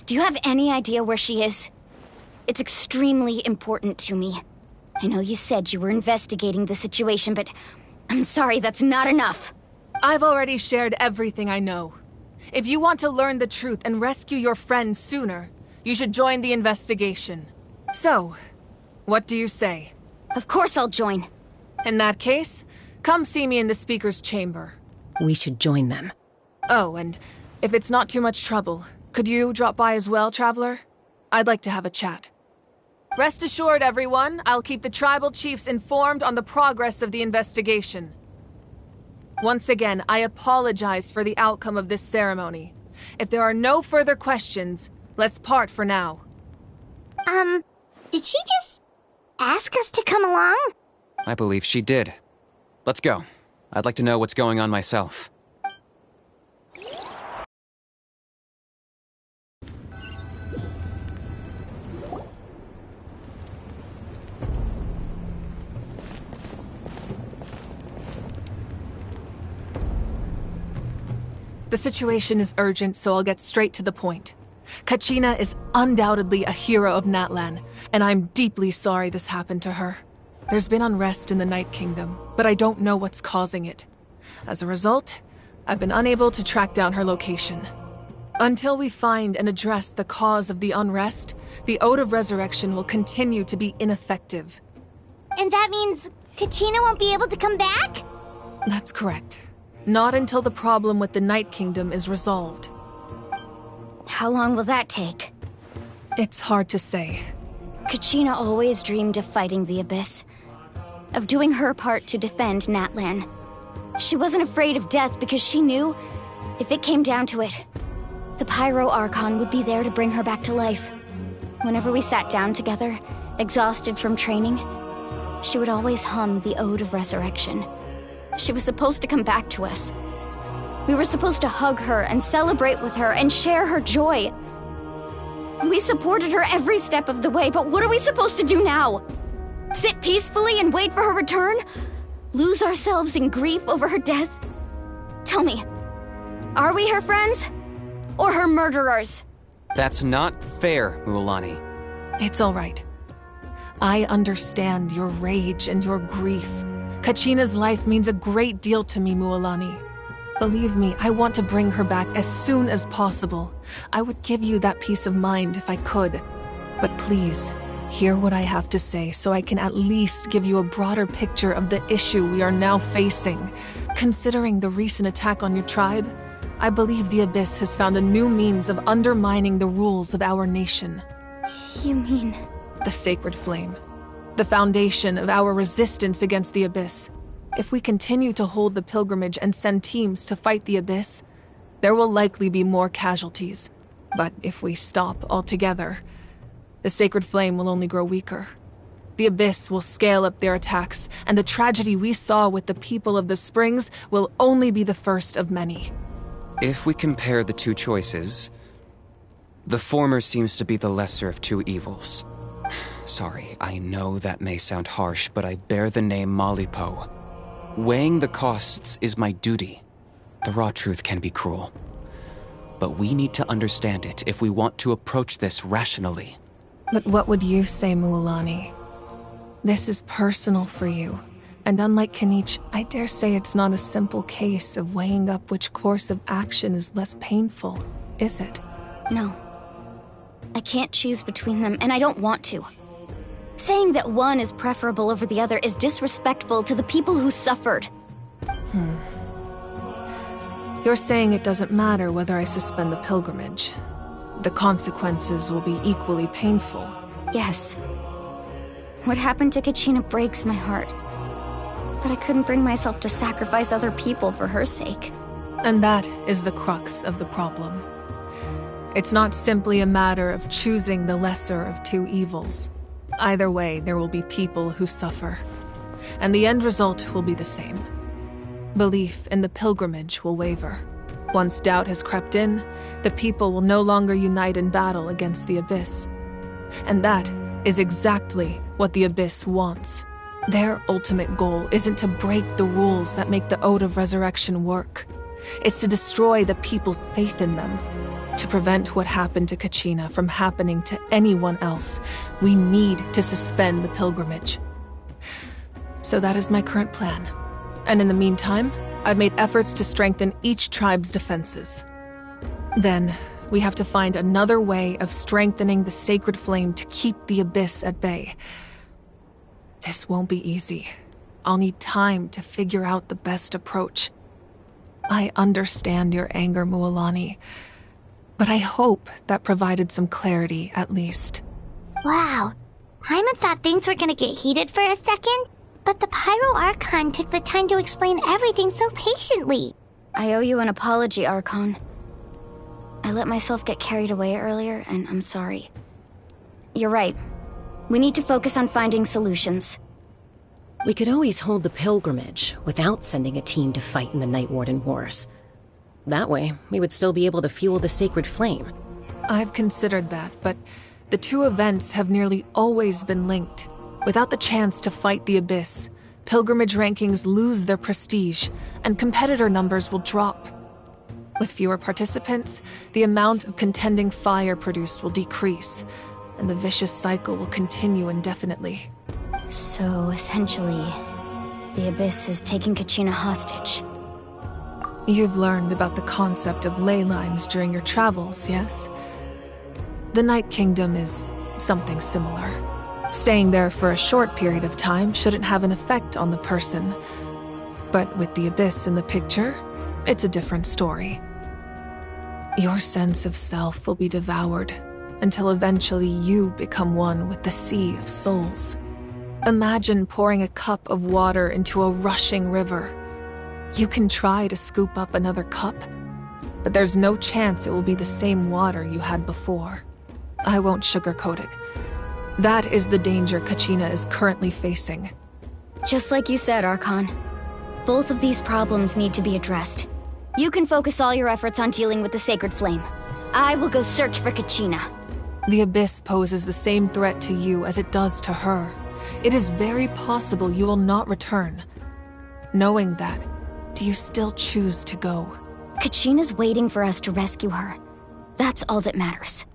Do you have any idea where she is? It's extremely important to me. I know you said you were investigating the situation, but I'm sorry, that's not enough. I've already shared everything I know. If you want to learn the truth and rescue your friend sooner, you should join the investigation. So, what do you say? Of course I'll join. In that case, come see me in the speaker's chamber. We should join them. Oh, and if it's not too much trouble, could you drop by as well, Traveler? I'd like to have a chat. Rest assured, everyone, I'll keep the tribal chiefs informed on the progress of the investigation. Once again, I apologize for the outcome of this ceremony. If there are no further questions, let's part for now. Did she just ask us to come along? I believe she did. Let's go. I'd like to know what's going on myself. The situation is urgent, so I'll get straight to the point. Kachina is undoubtedly a hero of Natlan, and I'm deeply sorry this happened to her. There's been unrest in the Night Kingdom, but I don't know what's causing it. As a result, I've been unable to track down her location. Until we find and address the cause of the unrest, the Ode of Resurrection will continue to be ineffective. And that means Kachina won't be able to come back? That's correct. Not until the problem with the Night Kingdom is resolved. How long will that take? It's hard to say. Kachina always dreamed of fighting the Abyss, of doing her part to defend Natlan. She wasn't afraid of death because she knew, if it came down to it, the Pyro Archon would be there to bring her back to life. Whenever we sat down together, exhausted from training, she would always hum the Ode of Resurrection. She was supposed to come back to us. We were supposed to hug her and celebrate with her and share her joy. We supported her every step of the way, but what are we supposed to do now? Sit peacefully and wait for her return? Lose ourselves in grief over her death? Tell me, are we her friends? Or her murderers? That's not fair, Mualani. It's all right. I understand your rage and your grief. Kachina's life means a great deal to me, Mualani. Believe me, I want to bring her back as soon as possible. I would give you that peace of mind if I could. But please, hear what I have to say so I can at least give you a broader picture of the issue we are now facing. Considering the recent attack on your tribe, I believe the Abyss has found a new means of undermining the rules of our nation. You mean... The Sacred Flame. The foundation of our resistance against the Abyss. If we continue to hold the pilgrimage and send teams to fight the Abyss, there will likely be more casualties. But if we stop altogether, the Sacred Flame will only grow weaker. The Abyss will scale up their attacks, and the tragedy we saw with the people of the Springs will only be the first of many. If we compare the two choices, the former seems to be the lesser of two evils. Sorry, I know that may sound harsh, but I bear the name Malipo. Weighing the costs is my duty. The raw truth can be cruel. But we need to understand it if we want to approach this rationally. But what would you say, Mualani? This is personal for you. And unlike Kanich, I dare say it's not a simple case of weighing up which course of action is less painful, is it? No. I can't choose between them, and I don't want to. Saying that one is preferable over the other is disrespectful to the people who suffered. You're saying it doesn't matter whether I suspend the pilgrimage. The consequences will be equally painful. Yes. What happened to Kachina breaks my heart. But I couldn't bring myself to sacrifice other people for her sake. And that is the crux of the problem. It's not simply a matter of choosing the lesser of two evils. Either way, there will be people who suffer. And the end result will be the same. Belief in the pilgrimage will waver. Once doubt has crept in, the people will no longer unite in battle against the Abyss. And that is exactly what the Abyss wants. Their ultimate goal isn't to break the rules that make the Ode of Resurrection work. It's to destroy the people's faith in them. To prevent what happened to Kachina from happening to anyone else, we need to suspend the pilgrimage. So that is my current plan. And in the meantime, I've made efforts to strengthen each tribe's defenses. Then, we have to find another way of strengthening the sacred flame to keep the Abyss at bay. This won't be easy. I'll need time to figure out the best approach. I understand your anger, Mualani, but I hope that provided some clarity at least. Wow. Hyman thought things were gonna get heated for a second, but the Pyro Archon took the time to explain everything so patiently. I owe you an apology, Archon. I let myself get carried away earlier, and I'm sorry. You're right. We need to focus on finding solutions. We could always hold the pilgrimage without sending a team to fight in the Night Warden Wars. That way, we would still be able to fuel the sacred flame. I've considered that, but the two events have nearly always been linked. Without the chance to fight the Abyss, pilgrimage rankings lose their prestige, and competitor numbers will drop. With fewer participants, the amount of contending fire produced will decrease, and the vicious cycle will continue indefinitely. So, essentially, the Abyss is taking Kachina hostage. You've learned about the concept of ley lines during your travels, yes? The Night Kingdom is something similar. Staying there for a short period of time shouldn't have an effect on the person. But with the Abyss in the picture, it's a different story. Your sense of self will be devoured until eventually you become one with the Sea of Souls. Imagine pouring a cup of water into a rushing river. You can try to scoop up another cup, but there's no chance it will be the same water you had before. I won't sugarcoat it. That is the danger Kachina is currently facing. Just like you said, Archon. Both of these problems need to be addressed. You can focus all your efforts on dealing with the sacred flame. I will go search for Kachina. The Abyss poses the same threat to you as it does to her. It is very possible you will not return. Knowing that, do you still choose to go? Kachina's waiting for us to rescue her. That's all that matters.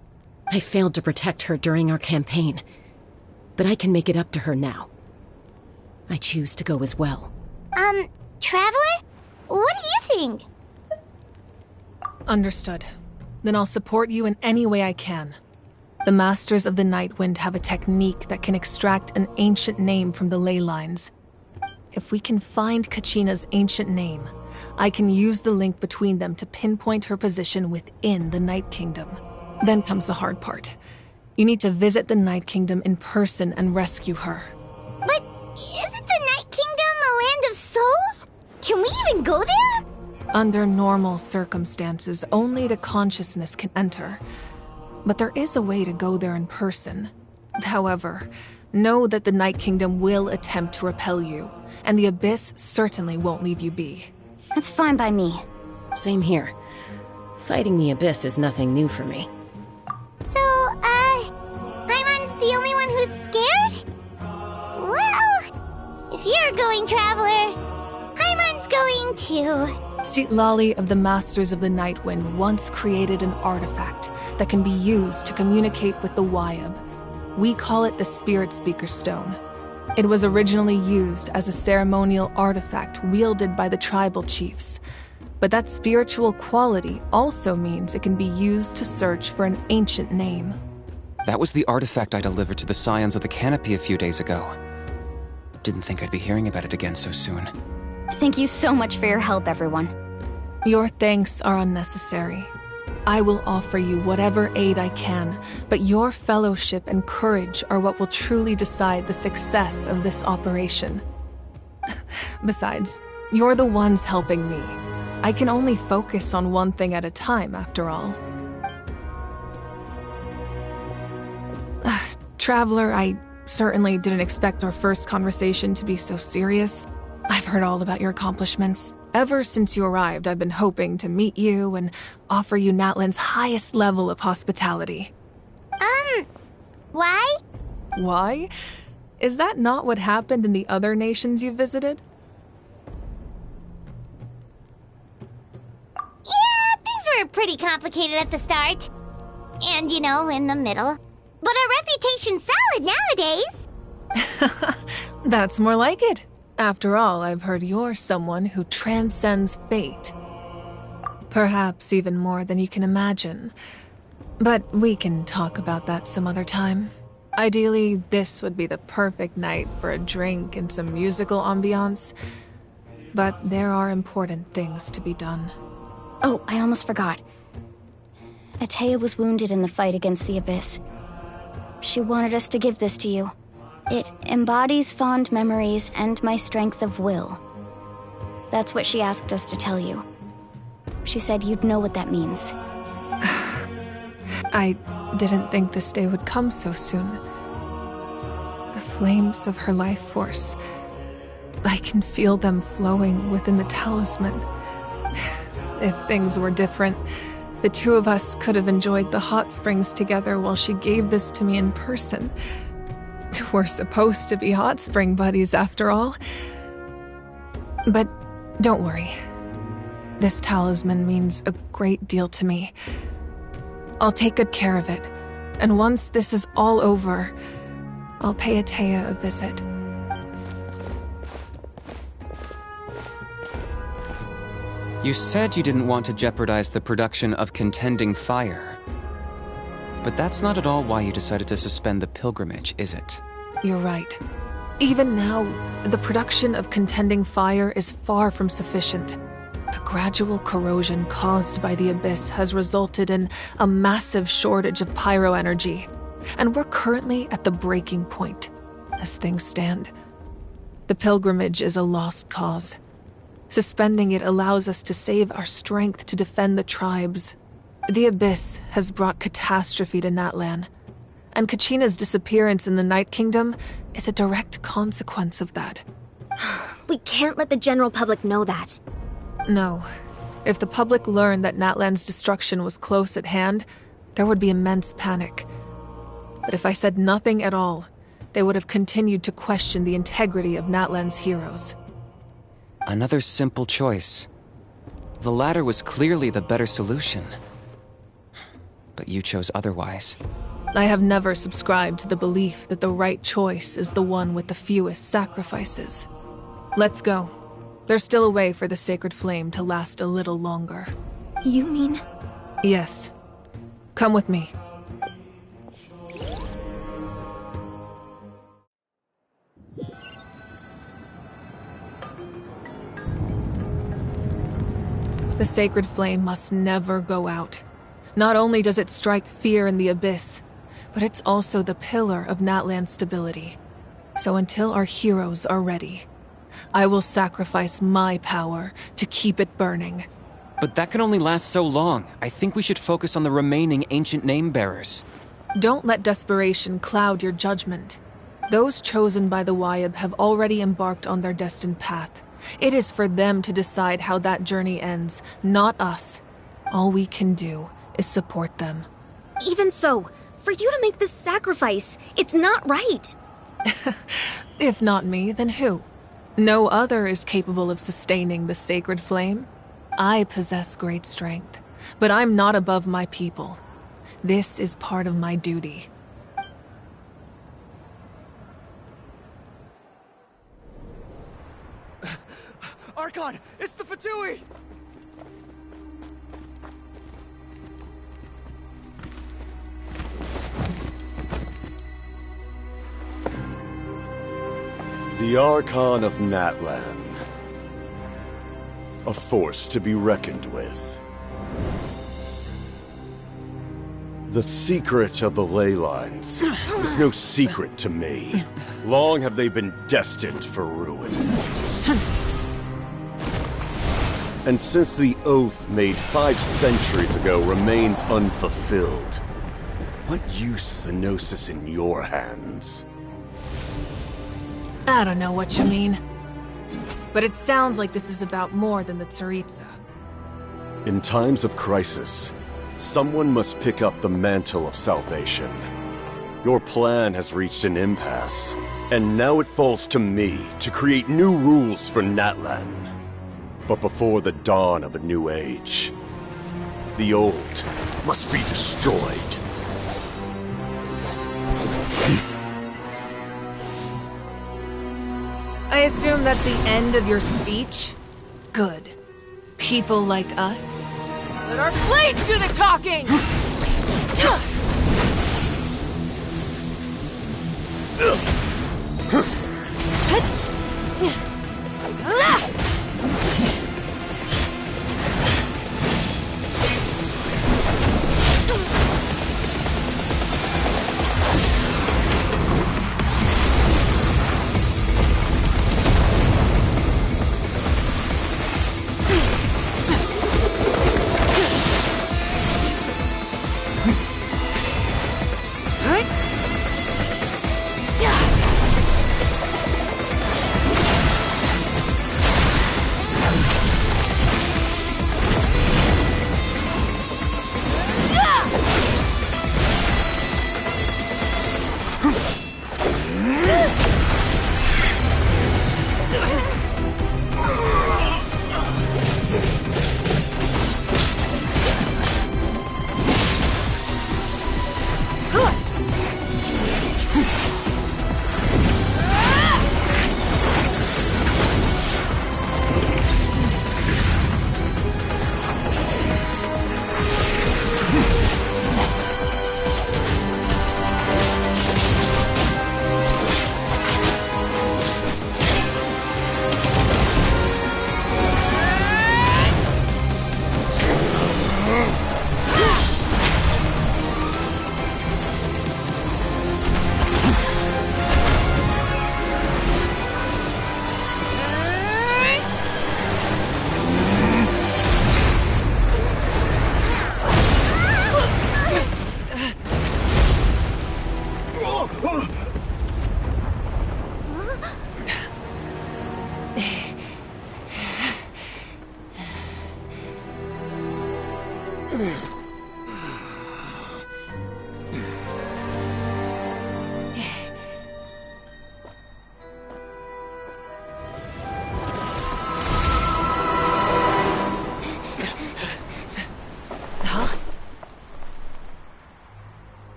I failed to protect her during our campaign, but I can make it up to her now. I choose to go as well. Traveler? What do you think? Understood. Then I'll support you in any way I can. The Masters of the Nightwind have a technique that can extract an ancient name from the ley lines. If we can find Kachina's ancient name, I can use the link between them to pinpoint her position within the Night Kingdom. Then comes the hard part. You need to visit the Night Kingdom in person and rescue her. But isn't the Night Kingdom a land of souls? Can we even go there? Under normal circumstances, only the consciousness can enter. But there is a way to go there in person. However, know that the Night Kingdom will attempt to repel you, and the Abyss certainly won't leave you be. That's fine by me. Same here. Fighting the Abyss is nothing new for me. So, Hyman's the only one who's scared? Well, if you're going, Traveler, Hyman's going too. Sitlali of the Masters of the Nightwind once created an artifact that can be used to communicate with the Wayab. We call it the Spirit Speaker Stone. It was originally used as a ceremonial artifact wielded by the tribal chiefs. But that spiritual quality also means it can be used to search for an ancient name. That was the artifact I delivered to the Scions of the Canopy a few days ago. Didn't think I'd be hearing about it again so soon. Thank you so much for your help, everyone. Your thanks are unnecessary. I will offer you whatever aid I can, but your fellowship and courage are what will truly decide the success of this operation. Besides, you're the ones helping me. I can only focus on one thing at a time, after all. Traveler, I certainly didn't expect our first conversation to be so serious. I've heard all about your accomplishments. Ever since you arrived, I've been hoping to meet you and offer you Natlan's highest level of hospitality. Why? Why? Is that not what happened in the other nations you visited? Yeah, things were pretty complicated at the start. And, in the middle. But our reputation's solid nowadays. That's more like it. After all, I've heard you're someone who transcends fate. Perhaps even more than you can imagine. But we can talk about that some other time. Ideally, this would be the perfect night for a drink and some musical ambiance. But there are important things to be done. Oh, I almost forgot. Atea was wounded in the fight against the Abyss. She wanted us to give this to you. It embodies fond memories and my strength of will. That's what she asked us to tell you. She said you'd know what that means. I didn't think this day would come so soon. The flames of her life force. I can feel them flowing within the talisman. If things were different, the two of us could have enjoyed the hot springs together while she gave this to me in person. We're supposed to be hot spring buddies after all. But don't worry. This talisman means a great deal to me. I'll take good care of it, and once this is all over, I'll pay Atea a visit. You said you didn't want to jeopardize the production of Contending Fire. But that's not at all why you decided to suspend the pilgrimage, is it? You're right. Even now, the production of Contending Fire is far from sufficient. The gradual corrosion caused by the Abyss has resulted in a massive shortage of pyro energy, and we're currently at the breaking point, as things stand. The pilgrimage is a lost cause. Suspending it allows us to save our strength to defend the tribes. The Abyss has brought catastrophe to Natlan, and Kachina's disappearance in the Night Kingdom is a direct consequence of that. We can't let the general public know that. No. If the public learned that Natlan's destruction was close at hand, there would be immense panic. But if I said nothing at all, they would have continued to question the integrity of Natlan's heroes. Another simple choice. The latter was clearly the better solution. But you chose otherwise. I have never subscribed to the belief that the right choice is the one with the fewest sacrifices. Let's go. There's still a way for the sacred flame to last a little longer. You mean? Yes. Come with me. The sacred flame must never go out. Not only does it strike fear in the Abyss, but it's also the pillar of Natlan's stability. So until our heroes are ready, I will sacrifice my power to keep it burning. But that can only last so long. I think we should focus on the remaining ancient name-bearers. Don't let desperation cloud your judgment. Those chosen by the Wayab have already embarked on their destined path. It is for them to decide how that journey ends, not us. All we can do is support them. Even so, for you to make this sacrifice, it's not right. If not me, then who? No other is capable of sustaining the sacred flame. I possess great strength, but I'm not above my people. This is part of my duty. Archon, it's the Fatui! The Archon of Natlan. A force to be reckoned with. The secret of the ley lines is no secret to me. Long have they been destined for ruin. And since the oath made 5 centuries ago remains unfulfilled, what use is the Gnosis in your hands? I don't know what you mean. But it sounds like this is about more than the Tsaritsa. In times of crisis, someone must pick up the mantle of salvation. Your plan has reached an impasse, and now it falls to me to create new rules for Natlan. But before the dawn of a new age, the old must be destroyed. I assume that's the end of your speech? Good. People like us? Let our blades do the talking!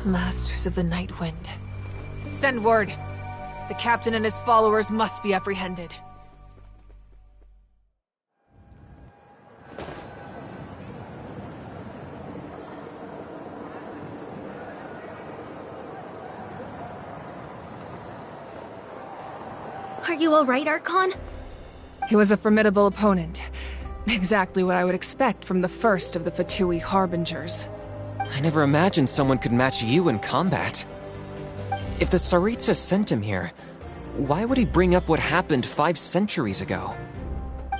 Masters of the Night Wind. Send word. The captain and his followers must be apprehended. Are you alright, Archon? He was a formidable opponent. Exactly what I would expect from the first of the Fatui Harbingers. I never imagined someone could match you in combat. If the Tsaritsa sent him here, why would he bring up what happened 5 centuries ago?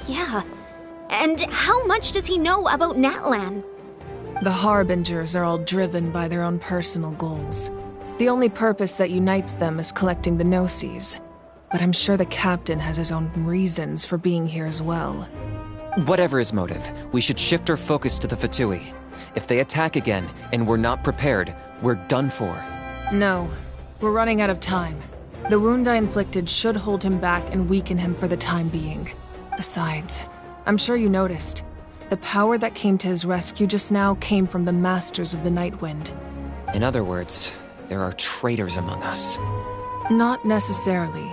Yeah. And how much does he know about Natlan? The Harbingers are all driven by their own personal goals. The only purpose that unites them is collecting the Gnosis. But I'm sure the captain has his own reasons for being here as well. Whatever his motive, we should shift our focus to the Fatui. If they attack again, and we're not prepared, we're done for. No. We're running out of time. The wound I inflicted should hold him back and weaken him for the time being. Besides, I'm sure you noticed. The power that came to his rescue just now came from the Masters of the Night Wind. In other words, there are traitors among us. Not necessarily.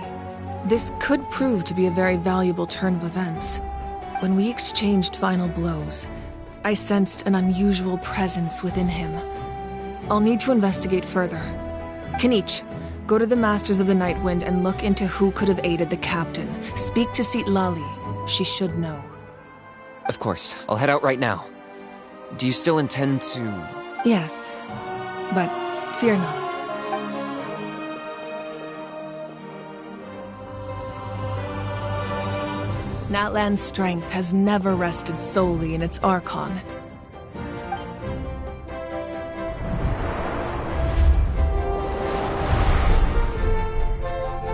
This could prove to be a very valuable turn of events. When we exchanged final blows, I sensed an unusual presence within him. I'll need to investigate further. Kanich, Go to the Masters of the Nightwind and look into who could have aided the captain. Speak to Lali. She should know. Of course. I'll head out right now. Do you still intend to... Yes, but fear not. Natlan's strength has never rested solely in its Archon.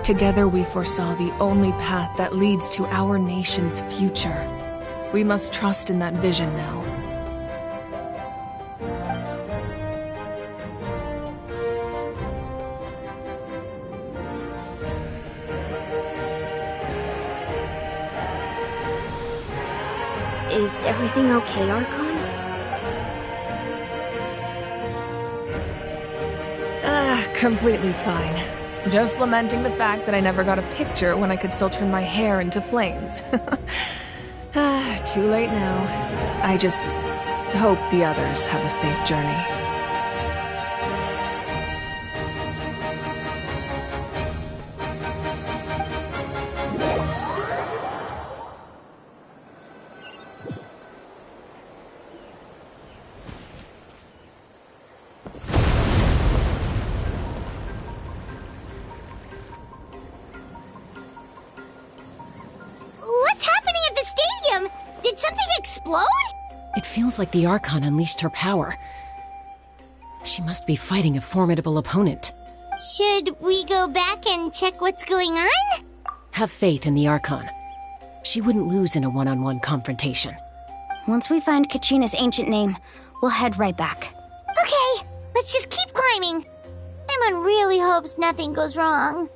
Together we foresaw the only path that leads to our nation's future. We must trust in that vision now. Is everything okay, Archon? Completely fine. Just lamenting the fact that I never got a picture when I could still turn my hair into flames. Too late now. I just hope the others have a safe journey. What's happening at the stadium? Did something explode? It feels like the Archon unleashed her power. She must be fighting a formidable opponent. Should we go back and check what's going on? Have faith in the Archon. She wouldn't lose in a one-on-one confrontation. Once we find Kachina's ancient name, we'll head right back. Okay, let's just keep climbing. Everyone really hopes nothing goes wrong.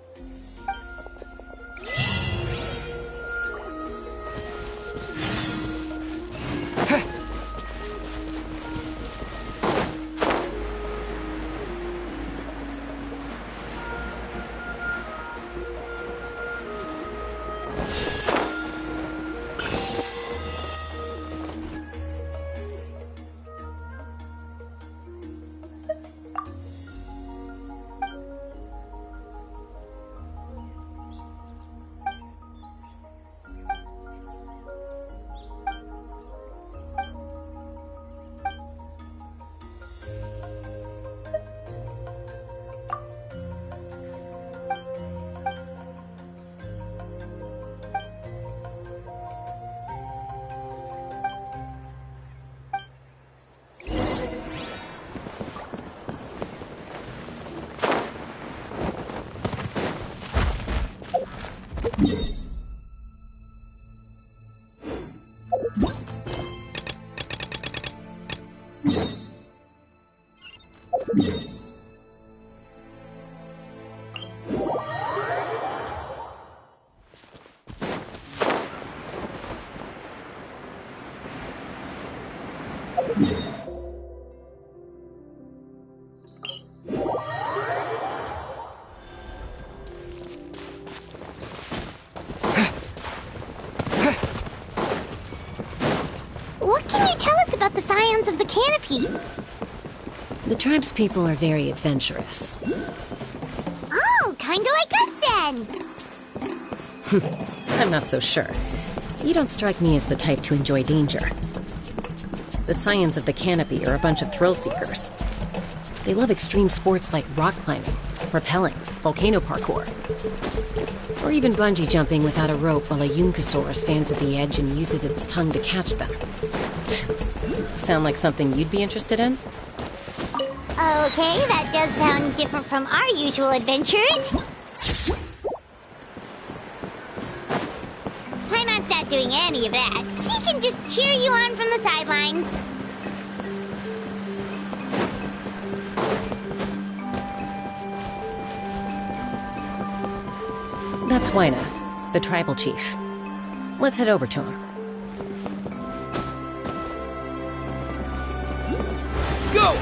What can you tell us about the scions of the canopy? The tribespeople are very adventurous. Oh, kinda like us then. I'm not so sure. You don't strike me as the type to enjoy danger. The scions of the canopy are a bunch of thrill seekers. They love extreme sports like rock climbing, rappelling, volcano parkour, or even bungee jumping without a rope while a Yunkasaur stands at the edge and uses its tongue to catch them. Sound like something you'd be interested in? Okay, that does sound different from our usual adventures. Paimon's not doing any of that. She can just cheer you on from the sidelines. That's Wyna, the tribal chief. Let's head over to him. Go!